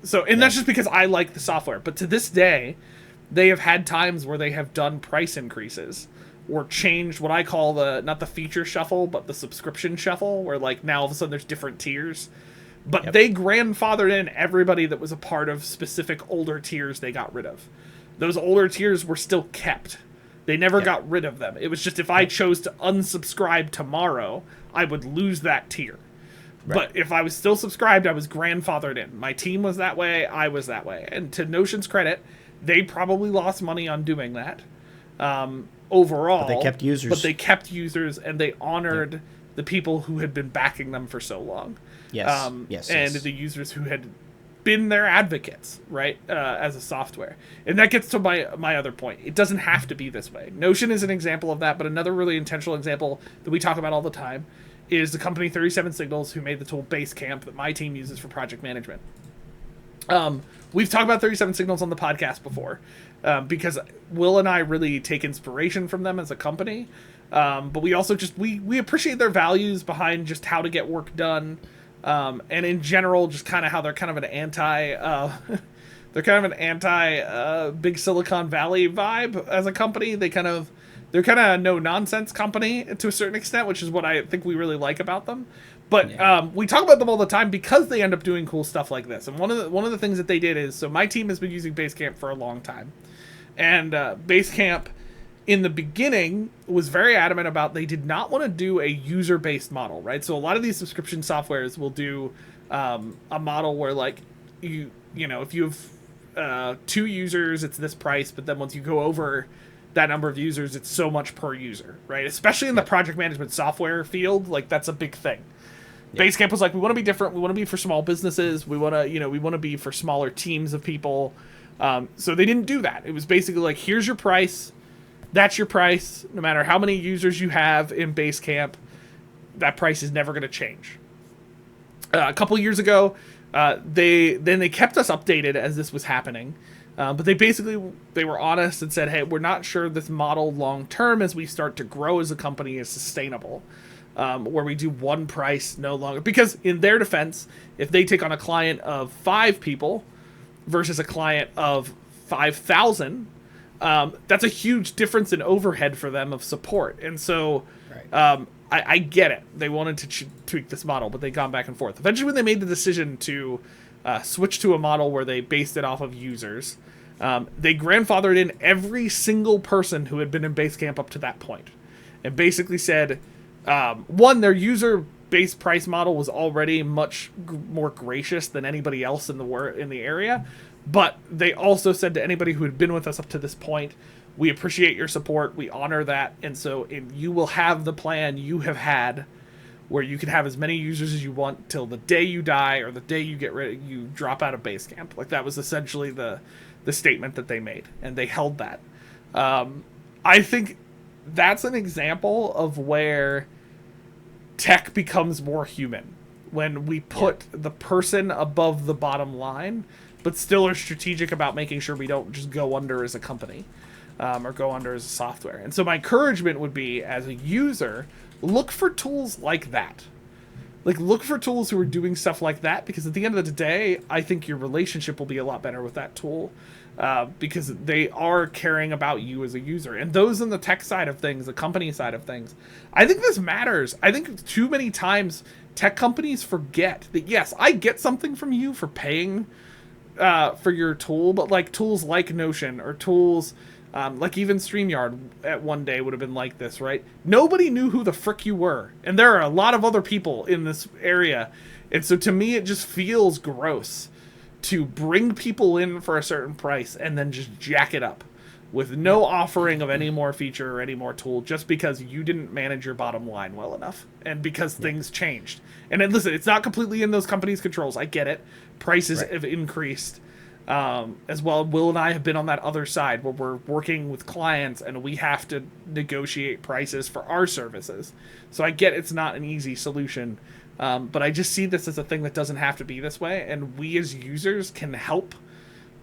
So, and that's just because I like the software. But to this day, they have had times where they have done price increases or changed what I call not the feature shuffle, but the subscription shuffle, where, like, now all of a sudden there's different tiers. But they grandfathered in everybody that was a part of specific older tiers they got rid of. Those older tiers were still kept. They never got rid of them. It was just if I chose to unsubscribe tomorrow, I would lose that tier. Right. But if I was still subscribed, I was grandfathered in. My team was that way, I was that way. And to Notion's credit, they probably lost money on doing that. Overall, but they kept users, and they honored the people who had been backing them for so long. Yes. The users who had been their advocates, right, as a software. And that gets to my other point. It doesn't have to be this way. Notion is an example of that, but another really intentional example that we talk about all the time is the company 37 Signals, who made the tool Basecamp that my team uses for project management. We've talked about 37 Signals on the podcast before, because Will and I really take inspiration from them as a company. But we also we appreciate their values behind just how to get work done. And in general, just kind of how they're kind of an anti big Silicon Valley vibe as a company. They're kind of a no nonsense company to a certain extent, which is what I think we really like about them. But we talk about them all the time because they end up doing cool stuff like this. And one of the things that they did is, so my team has been using Basecamp for a long time, and Basecamp in the beginning was very adamant about they did not want to do a user-based model, right? So a lot of these subscription softwares will do a model where, like, you know, if you have 2 users, it's this price, but then once you go over that number of users, it's so much per user, right? Especially in the project management software field, like, that's a big thing. Basecamp was like, we want to be different. We want to be for small businesses. We want to be for smaller teams of people. So they didn't do that. It was basically like, here's your price. That's your price. No matter how many users you have in Basecamp, that price is never going to change. A couple years ago, they kept us updated as this was happening. But they were honest and said, hey, we're not sure this model long term as we start to grow as a company is sustainable. Where we do one price no longer. Because in their defense, if they take on a client of 5 people versus a client of 5,000, that's a huge difference in overhead for them of support. And so I get it. They wanted to tweak this model, but they've gone back and forth. Eventually, when they made the decision to switch to a model where they based it off of users, they grandfathered in every single person who had been in Basecamp up to that point. And basically said, one, their user-based price model was already much more gracious than anybody else in the area. But they also said to anybody who had been with us up to this point, we appreciate your support, we honor that, and so you will have the plan you have had where you can have as many users as you want till the day you die or the day you drop out of Basecamp. Like, that was essentially the statement that they made, and they held that. I think that's an example of where tech becomes more human, when we put the person above the bottom line, but still are strategic about making sure we don't just go under as a company. Or go under as a software. And so my encouragement would be, as a user, look for tools like that. Like, look for tools who are doing stuff like that, because at the end of the day, I think your relationship will be a lot better with that tool, because they are caring about you as a user. And those in the tech side of things, the company side of things, I think this matters. I think too many times tech companies forget that, yes, I get something from you for paying for your tool, but like tools like Notion or tools... like even Streamyard at one day would have been like this, right? Nobody knew who the frick you were. And there are a lot of other people in this area. And so to me, it just feels gross to bring people in for a certain price and then just jack it up with no offering of any more feature or any more tool, just because you didn't manage your bottom line well enough and because things changed. And then, listen, it's not completely in those companies' controls. I get it. Prices have increased. As well, Will and I have been on that other side where we're working with clients and we have to negotiate prices for our services. So I get it's not an easy solution, but I just see this as a thing that doesn't have to be this way. And we as users can help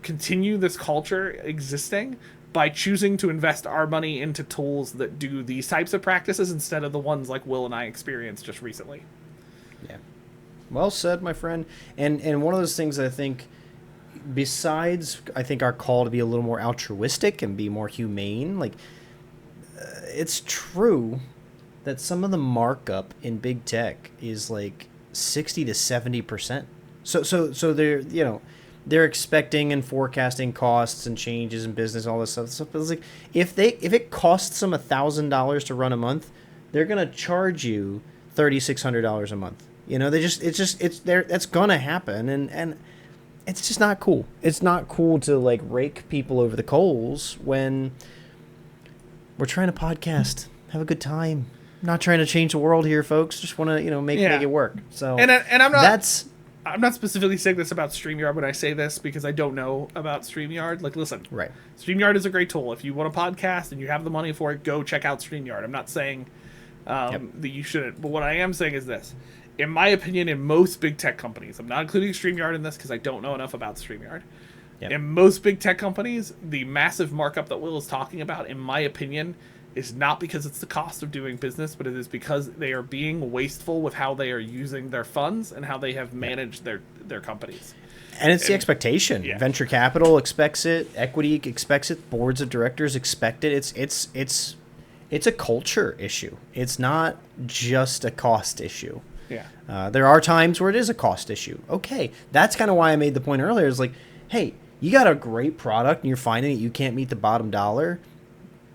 continue this culture existing by choosing to invest our money into tools that do these types of practices instead of the ones like Will and I experienced just recently. Yeah. Well said, my friend. And one of those things I think... Besides, I think our call to be a little more altruistic and be more humane, like, it's true that some of the markup in big tech is like 60 to 70%. So they're expecting and forecasting costs and changes in business, all this stuff. So it's like if it costs them $1,000 to run a month, they're gonna charge you $3,600 a month. That's gonna happen, and it's just not cool. It's not cool to like rake people over the coals when we're trying to podcast, have a good time. I'm not trying to change the world here, folks. Just want to, make it work. So and I'm not specifically saying this about StreamYard when I say this, because I don't know about StreamYard. Like, listen, right. StreamYard is a great tool. If you want a podcast and you have the money for it, go check out StreamYard. I'm not saying that you shouldn't, but what I am saying is this. In my opinion, in most big tech companies, I'm not including StreamYard in this because I don't know enough about StreamYard. Yep. In most big tech companies, the massive markup that Will is talking about, in my opinion, is not because it's the cost of doing business, but it is because they are being wasteful with how they are using their funds and how they have managed their companies. And it's the expectation. Yeah. Venture capital expects it. Equity expects it. Boards of directors expect it. It's a culture issue. It's not just a cost issue. Yeah. There are times where it is a cost issue. Okay. That's kind of why I made the point earlier. Is like, hey, you got a great product and you're finding that you can't meet the bottom dollar.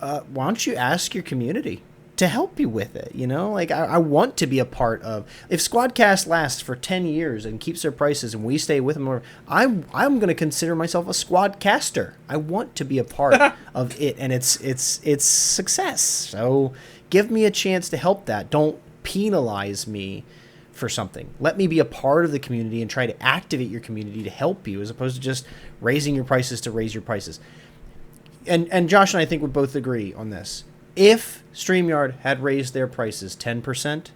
Why don't you ask your community to help you with it? Like I want to be a part of. If Squadcast lasts for 10 years and keeps their prices and we stay with them, I'm going to consider myself a Squadcaster. I want to be a part of it and its success. So give me a chance to help that. Don't penalize me for something. Let me be a part of the community and try to activate your community to help you, as opposed to just raising your prices to raise your prices. And Josh and I think we both agree on this. If StreamYard had raised their prices 10%,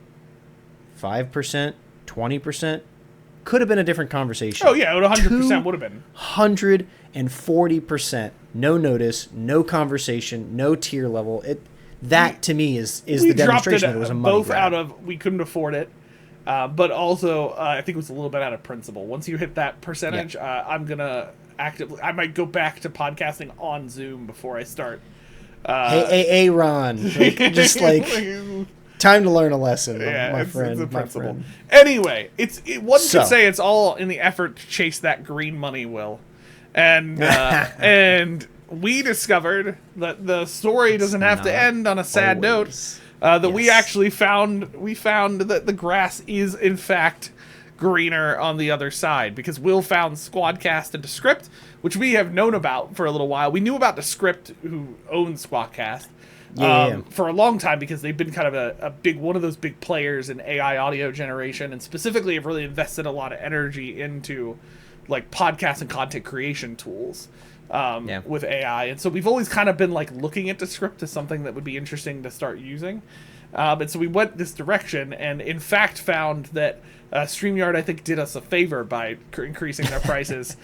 5%, 20%, could have been a different conversation. Oh, yeah, it 100% would have been. 140%. No notice, no conversation, no tier level. That to me is the demonstration that it was a money both grab. Out of we couldn't afford it, but also I think it was a little bit out of principle. Once you hit that percentage, I'm going to I might go back to podcasting on Zoom before I start. Hey, Ron. Just like... Time to learn a lesson, my friend. It's a principle. Anyway, one could say it's all in the effort to chase that green money, Will. And and we discovered that the story doesn't have to end on a sad note. We actually found that the grass is in fact greener on the other side, because Will found Squadcast and Descript, which we have known about for a little while. We knew about Descript, who owns Squadcast. For a long time, because they've been kind of one of those big players in AI audio generation, and specifically have really invested a lot of energy into like podcast and content creation tools with AI. And so we've always kind of been like looking at Descript as something that would be interesting to start using. And so we went this direction, and in fact found that Streamyard, I think, did us a favor by increasing their prices,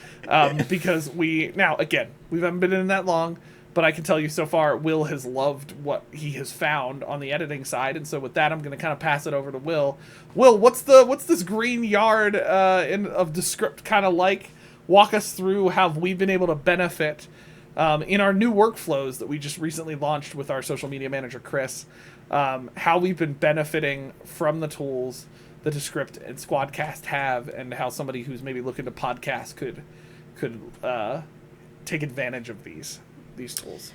because we haven't been in that long. But I can tell you so far, Will has loved what he has found on the editing side, and so with that, I'm going to kind of pass it over to Will. Will, what's this green yard of Descript kind of like? Walk us through how we've been able to benefit in our new workflows that we just recently launched with our social media manager, Chris. How we've been benefiting from the tools that Descript and Squadcast have, and how somebody who's maybe looking to podcast could take advantage of these tools.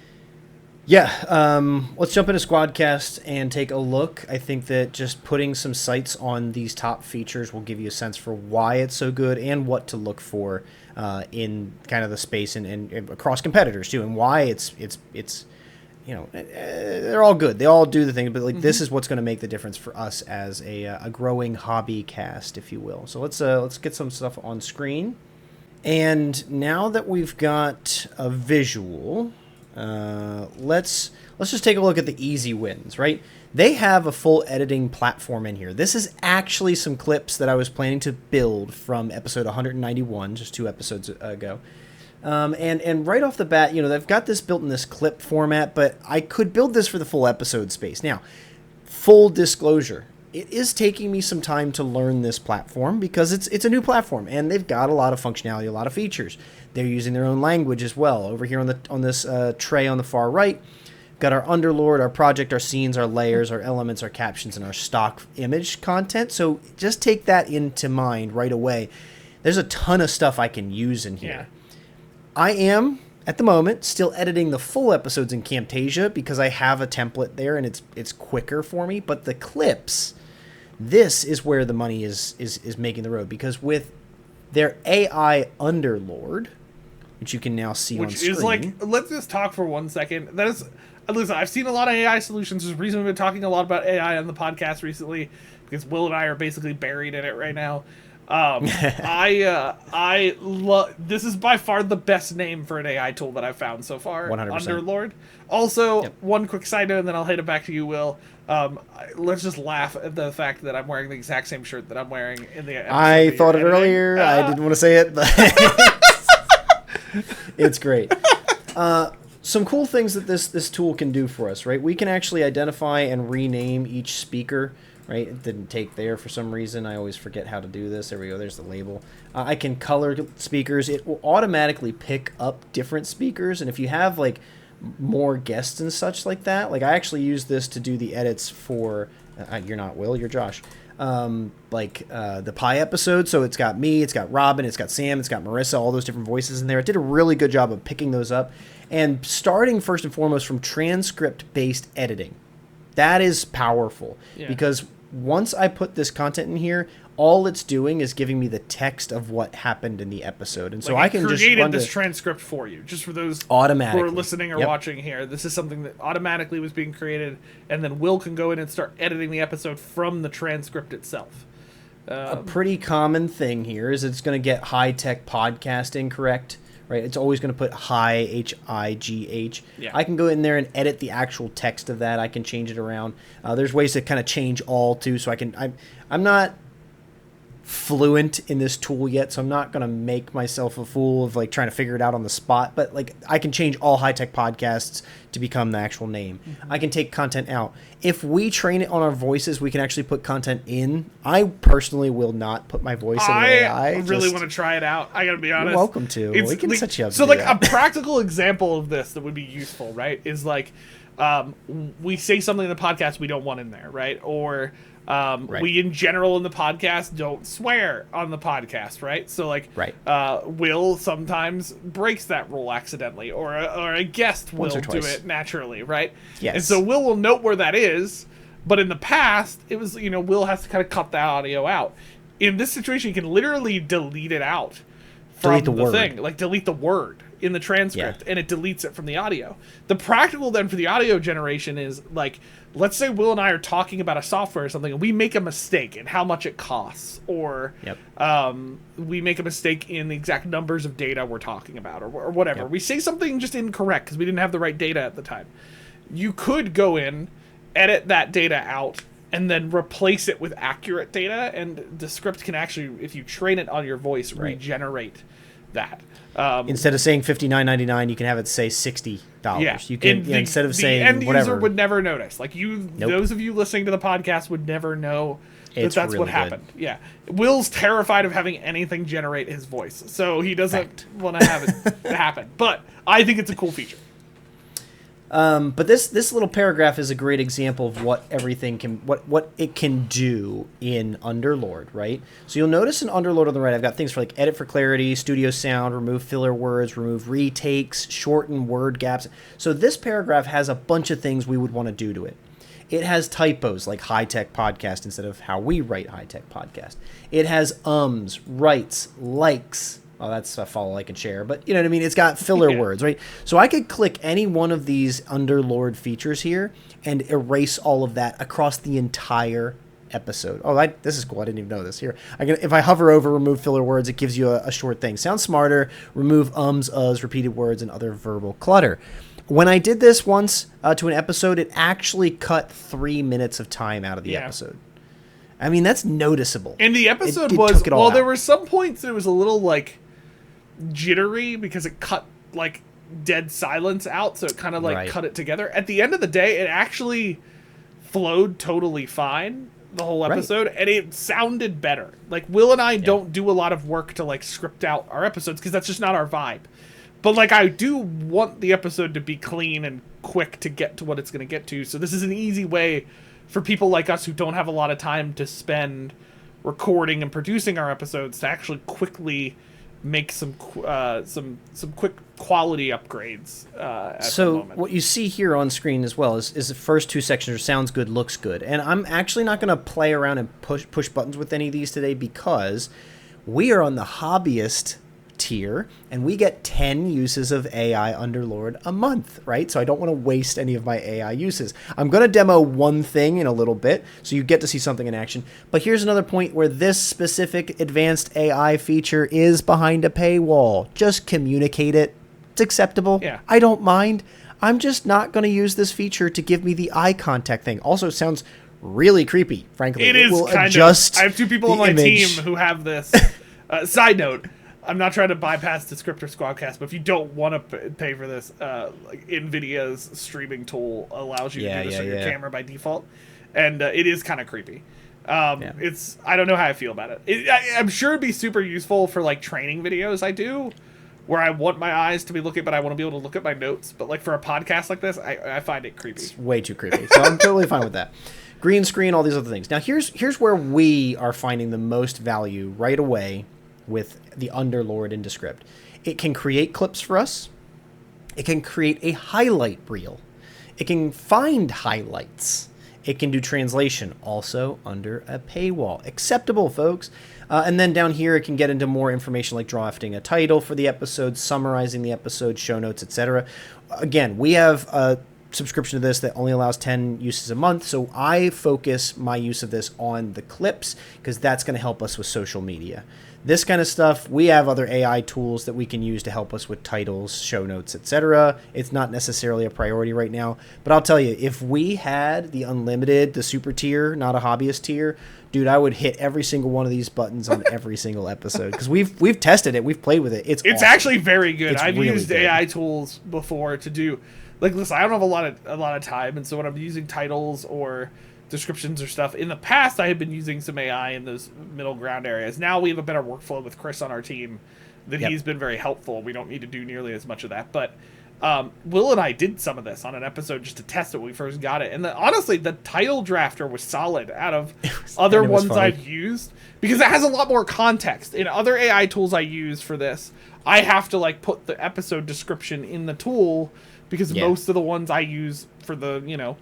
Let's jump into Squadcast and take a look. I think that just putting some sights on these top features will give you a sense for why it's so good and what to look for in kind of the space and across competitors too, and why it's they're all good. They all do the thing, but like this is what's going to make the difference for us as a growing hobby cast, if you will. So let's get some stuff on screen. And now that we've got a visual, let's just take a look at the easy wins, right? They have a full editing platform in here. This is actually some clips that I was planning to build from episode 191, just 2 episodes ago. And right off the bat, they've got this built in this clip format, but I could build this for the full episode space. Now, full disclosure. It is taking me some time to learn this platform because it's a new platform, and they've got a lot of functionality, a lot of features. They're using their own language as well. Over here on this tray on the far right, got our underlord, our project, our scenes, our layers, our elements, our captions, and our stock image content. So just take that into mind right away. There's a ton of stuff I can use in here. Yeah. I am, at the moment, still editing the full episodes in Camtasia because I have a template there and it's quicker for me. But the clips... This is where the money is making the road, because with their AI underlord, which you can now see on screen. Which is like, let's just talk for 1 second. Listen, I've seen a lot of AI solutions. There's a reason we've been talking a lot about AI on the podcast recently, because Will and I are basically buried in it right now. I love, this is by far the best name for an AI tool that I've found so far. 100%. Underlord. Also, one quick side note, and then I'll hit it back to you, Will. Let's just laugh at the fact that I'm wearing the exact same shirt that I'm wearing in the episode. I thought it earlier. I didn't want to say it, but it's great. Some cool things that this tool can do for us, right? We can actually identify and rename each speaker. Right, it didn't take there for some reason. I always forget how to do this. There we go. There's the label. I can color speakers. It will automatically pick up different speakers. And if you have like more guests and such like that, like I actually use this to do the edits for. You're not Will. You're Josh. The Pie episode. So it's got me. It's got Robin. It's got Sam. It's got Marissa. All those different voices in there. It did a really good job of picking those up and starting first and foremost from transcript-based editing. That is powerful because once I put this content in here, all it's doing is giving me the text of what happened in the episode. And so I can just created this transcript for you, just for those who are listening or watching here. This is something that automatically was being created, and then Will can go in and start editing the episode from the transcript itself. A pretty common thing here is it's going to get high-tech podcasting correct, right? It's always going to put hi, H-I-G-H. Yeah. I can go in there and edit the actual text of that. I can change it around. There's ways to kind of change all too. So I'm not fluent in this tool yet, so I'm not going to make myself a fool of like trying to figure it out on the spot, but like I can change all Hitech podcasts to become the actual name. I can take content out. If we train it on our voices, we can actually put content in. I personally will not put my voice in AI. I really want to try it out. I gotta be honest. You're welcome to. We can set you up. So like a practical example of this that would be useful, right, is like we say something in the podcast we don't want in there, right? Or we in general in the podcast don't swear on the podcast, right? So like Will sometimes breaks that rule accidentally, or a guest will do it naturally, right? Yes. And so will note where that is, but in the past it was, Will has to kind of cut the audio out. In this situation, you can literally delete it out from the thing, like delete the word in the transcript, and it deletes it from the audio. The practical then for the audio generation is like, let's say Will and I are talking about a software or something, and we make a mistake in how much it costs, or we make a mistake in the exact numbers of data we're talking about, or whatever. Yep. We say something just incorrect because we didn't have the right data at the time. You could go in, edit that data out, and then replace it with accurate data, and Descript can actually, if you train it on your voice, regenerate that. Instead of saying $59.99, you can have it say $60. Yeah. You can instead of saying whatever. The end user would never notice. Like those of you listening to the podcast would never know that's really what happened. Good. Yeah. Will's terrified of having anything generate his voice, so he doesn't want to have it happen. But I think it's a cool feature. But this little paragraph is a great example of what everything can, what it can do in Underlord, right? So you'll notice in Underlord on the right, I've got things for like edit for clarity, studio sound, remove filler words, remove retakes, shorten word gaps. So this paragraph has a bunch of things we would want to do to it. It has typos like Hitech podcast instead of how we write Hitech podcast. It has rights, likes. Well, that's a follow, like, and share, but you know what I mean? It's got filler words, right? So I could click any one of these Underlord features here and erase all of that across the entire episode. Oh, this is cool. I didn't even know this. Here, if I hover over remove filler words, it gives you a short thing. Sound smarter, remove uhs, repeated words, and other verbal clutter. When I did this once to an episode, it actually cut 3 minutes of time out of the episode. I mean, that's noticeable. And the episode there were some points that it was a little, like, jittery because it cut like dead silence out, so it kind of like cut it together. At the end of the day, it actually flowed totally fine, the whole episode, and it sounded better. Like Will and I don't do a lot of work to like script out our episodes because that's just not our vibe. But like I do want the episode to be clean and quick to get to what it's going to get to. So this is an easy way for people like us who don't have a lot of time to spend recording and producing our episodes to actually quickly make some quick quality upgrades at the moment. What you see here on screen as well is the first two sections are sounds good, looks good. And I'm actually not going to play around and push buttons with any of these today because we are on the hobbyist tier and we get 10 uses of AI Underlord a month, right? So I don't want to waste any of my AI uses. I'm going to demo one thing in a little bit so you get to see something in action. But here's another point where this specific advanced AI feature is behind a paywall. Just communicate it. It's acceptable. Yeah. I don't mind. I'm just not going to use this feature to give me the eye contact thing. Also sounds really creepy, frankly. It is kind of. I have two people on my team who have this. Side note, I'm not trying to bypass Descript or Squadcast, but if you don't want to pay for this, like NVIDIA's streaming tool allows you to do this on your camera by default, and it is kind of creepy. It's I don't know how I feel about it. I'm sure it'd be super useful for like training videos I do, where I want my eyes to be looking, but I want to be able to look at my notes. But like for a podcast like this, I find it creepy. It's way too creepy. So I'm totally fine with that. Green screen, all these other things. Now here's where we are finding the most value right away with the Underlord in Descript. It can create clips for us. It can create a highlight reel. It can find highlights. It can do translation, also under a paywall. Acceptable, folks. And then down here, it can get into more information like drafting a title for the episode, summarizing the episode, show notes, etc. Again, we have a subscription to this that only allows 10 uses a month. So I focus my use of this on the clips because that's going to help us with social media. This kind of stuff, we have other AI tools that we can use to help us with titles, show notes, etc. It's not necessarily a priority right now. But I'll tell you, if we had the unlimited, the super tier, not a hobbyist tier, dude, I would hit every single one of these buttons on every single episode because we've tested it, we've played with it. It's awesome. Actually very good. It's I've really used good. AI tools before to do, like, listen, I don't have a lot of time, and so when I'm using titles or descriptions or stuff, in the past I had been using some AI in those middle ground areas. Now we have a better workflow with Chris on our team that he's been very helpful. We don't need to do nearly as much of that, but Will and I did some of this on an episode just to test it when we first got it, and honestly the title drafter was solid out of other ones I've used because it has a lot more context. In other AI tools I use for this, I have to like put the episode description in the tool because most of the ones I use for the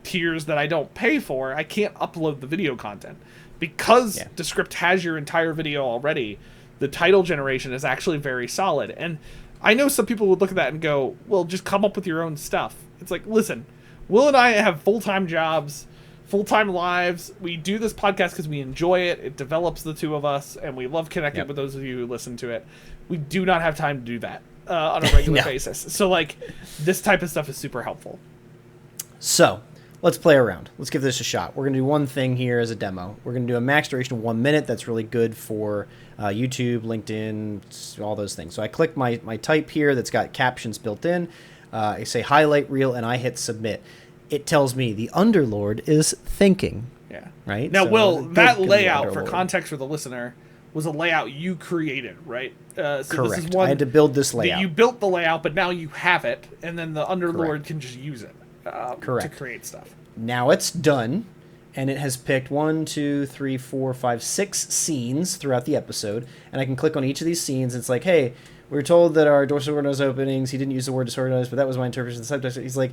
tiers that I don't pay for, I can't upload the video content because Descript has your entire video already. The title generation is actually very solid, and I know some people would look at that and go, well, just come up with your own stuff. It's like, listen, Will and I have full-time jobs, full-time lives. We do this podcast because we enjoy it. It develops the two of us, and we love connecting with those of you who listen to it. We do not have time to do that on a regular basis. So, like, this type of stuff is super helpful. So, let's play around. Let's give this a shot. We're going to do one thing here as a demo. We're going to do a max duration of 1 minute. That's really good for YouTube, LinkedIn, all those things. So I click my type here that's got captions built in. I say highlight reel, and I hit submit. It tells me the Underlord is thinking. Yeah. Right? Now, so Will, that layout, for context for the listener, was a layout you created, right? So correct. This is one I had to build this layout. You built the layout, but now you have it, and then the Underlord can just use it. To create stuff. Now it's done, and it has picked 1, 2, 3, 4, 5, 6 scenes throughout the episode, and I can click on each of these scenes. And it's like, hey, we were told that our disorganized openings. He didn't use the word disorganized, but that was my interpretation of the subtext. He's like,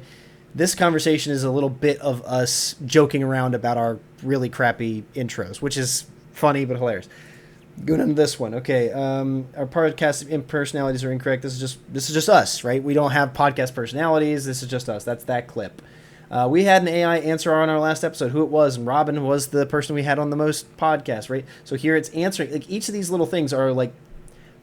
this conversation is a little bit of us joking around about our really crappy intros, which is funny but hilarious. Going on this one, okay. Our podcast impersonalities are incorrect. This is just us, right? We don't have podcast personalities. This is just us. That's that clip. We had an AI answer on our last episode who it was, and Robin was the person we had on the most podcasts, right? So here it's answering. Like, each of these little things are like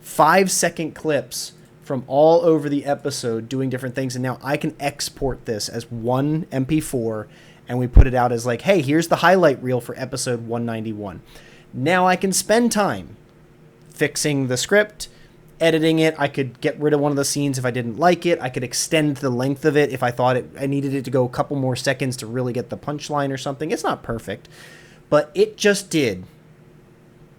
5-second clips from all over the episode doing different things, and now I can export this as one MP4, and we put it out as like, hey, here's the highlight reel for episode 191. Now I can spend time fixing the script, editing it. I could get rid of one of the scenes if I didn't like it. I could extend the length of it if I thought I needed it to go a couple more seconds to really get the punchline or something. It's not perfect, but it just did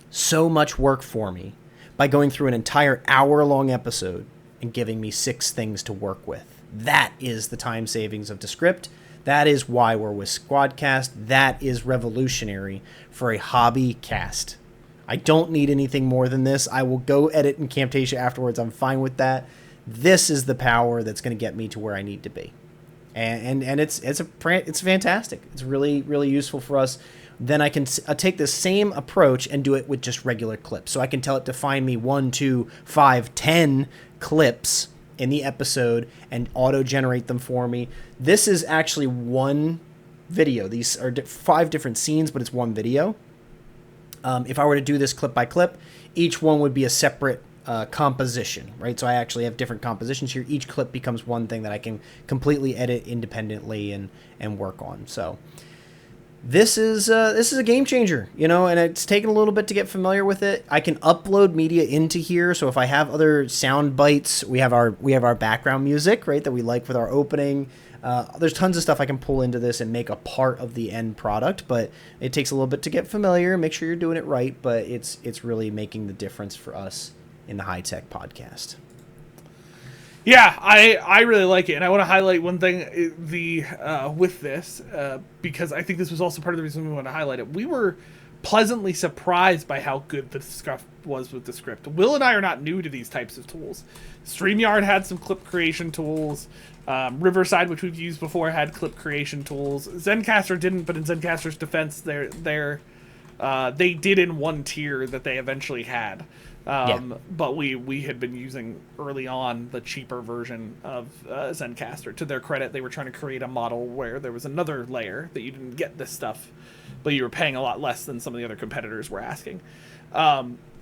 so much work for me by going through an entire hour-long episode and giving me 6 things to work with. That is the time savings of Descript. That is why we're with Squadcast. That is revolutionary for a hobby cast. I don't need anything more than this. I will go edit in Camtasia afterwards. I'm fine with that. This is the power that's going to get me to where I need to be. And it's fantastic. It's really, really useful for us. Then I can take the same approach and do it with just regular clips. So I can tell it to find me 1, 2, 5, 10 clips in the episode and auto-generate them for me. This is actually one video. These are 5 different scenes, but it's one video. If I were to do this clip by clip, each one would be a separate composition, right? So I actually have different compositions here. Each clip becomes one thing that I can completely edit independently and work on. So this is a game changer, and it's taken a little bit to get familiar with it. I can upload media into here, so if I have other sound bites, we have our background music, right, that we like with our opening. There's tons of stuff I can pull into this and make a part of the end product, but it takes a little bit to get familiar. Make sure you're doing it right, but it's really making the difference for us in the Hitech podcast. Yeah, I really like it, and I want to highlight one thing with this because I think this was also part of the reason we want to highlight it. We were pleasantly surprised by how good the stuff was with Descript. Will and I are not new to these types of tools. Streamyard had some clip creation tools. Riverside, which we've used before, had clip creation tools. Zencastr didn't, but in Zencastr's defense, they did in one tier that they eventually had. But we had been using early on the cheaper version of Zencaster. To their credit, they were trying to create a model where there was another layer that you didn't get this stuff, but you were paying a lot less than some of the other competitors were asking.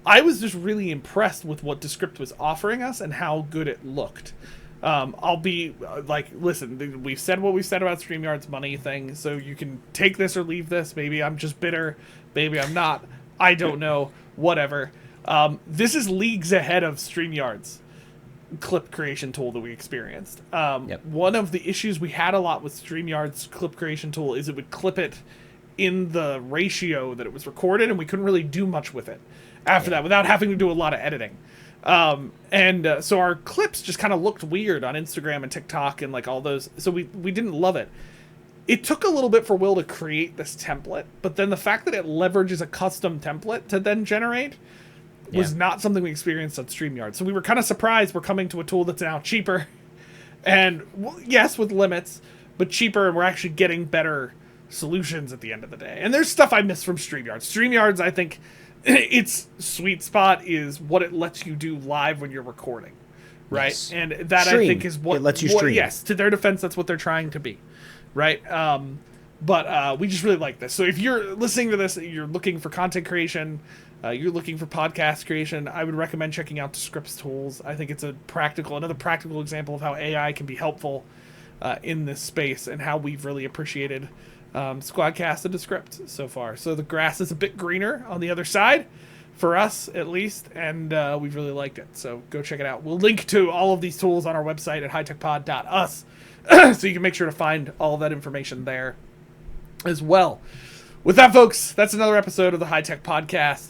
I was just really impressed with what Descript was offering us and how good it looked. I'll be like, listen, we've said what we've said about StreamYard's money thing, so you can take this or leave this. Maybe I'm just bitter. Maybe I'm not. I don't know. Whatever. This is leagues ahead of StreamYard's clip creation tool that we experienced. One of the issues we had a lot with StreamYard's clip creation tool is it would clip it in the ratio that it was recorded, and we couldn't really do much with it after that without having to do a lot of editing. So our clips just kind of looked weird on Instagram and TikTok and like all those. So we didn't love it. It took a little bit for Will to create this template, but then the fact that it leverages a custom template to then generate was not something we experienced on StreamYard. So we were kind of surprised we're coming to a tool that's now cheaper and yes, with limits, but cheaper, and we're actually getting better solutions at the end of the day. And there's stuff I miss from StreamYard. StreamYard's, I think, its sweet spot is what it lets you do live when you're recording, right? Yes. And that stream. I think is what it lets you stream. Yes, to their defense, that's what they're trying to be, right? But we just really like this. So if you're listening to this, you're looking for content creation, you're looking for podcast creation, I would recommend checking out Descript's tools. I think it's another practical example of how AI can be helpful in this space, and how we've really appreciated Squadcast and Descript so far. So the grass is a bit greener on the other side, for us at least, and we've really liked it. So go check it out. We'll link to all of these tools on our website at hitechpod.us, so you can make sure to find all of that information there as well. With that, folks, that's another episode of the Hitech Podcast.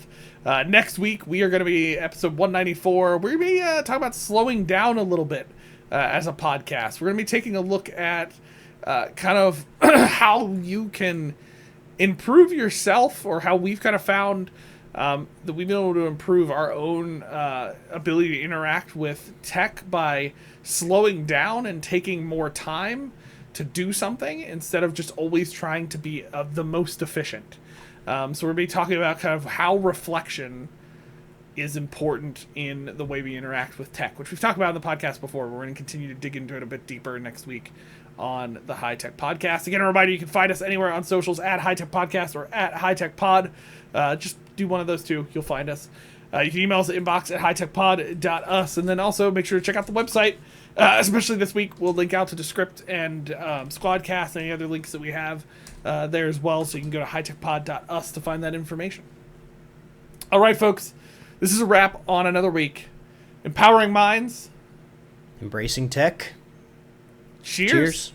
Next week, we are going to be episode 194. We're going to be talking about slowing down a little bit as a podcast. We're going to be taking a look at kind of how you can improve yourself, or how we've kind of found that we've been able to improve our own ability to interact with tech by slowing down and taking more time to do something instead of just always trying to be the most efficient. So we're going to be talking about kind of how reflection is important in the way we interact with tech, which we've talked about in the podcast before. We're going to continue to dig into it a bit deeper next week on the Hitech Podcast. Again, a reminder, you can find us anywhere on socials at Hitech Podcast or at Hitech Pod. Just do one of those two. You'll find us. You can email us at inbox@hitechpod.us, and then also make sure to check out the website, especially this week. We'll link out to Descript and Squadcast and any other links that we have there as well, so you can go to hitechpod.us to find that information. All right, folks, this is a wrap on another week. Empowering minds. Embracing tech. Cheers. Cheers.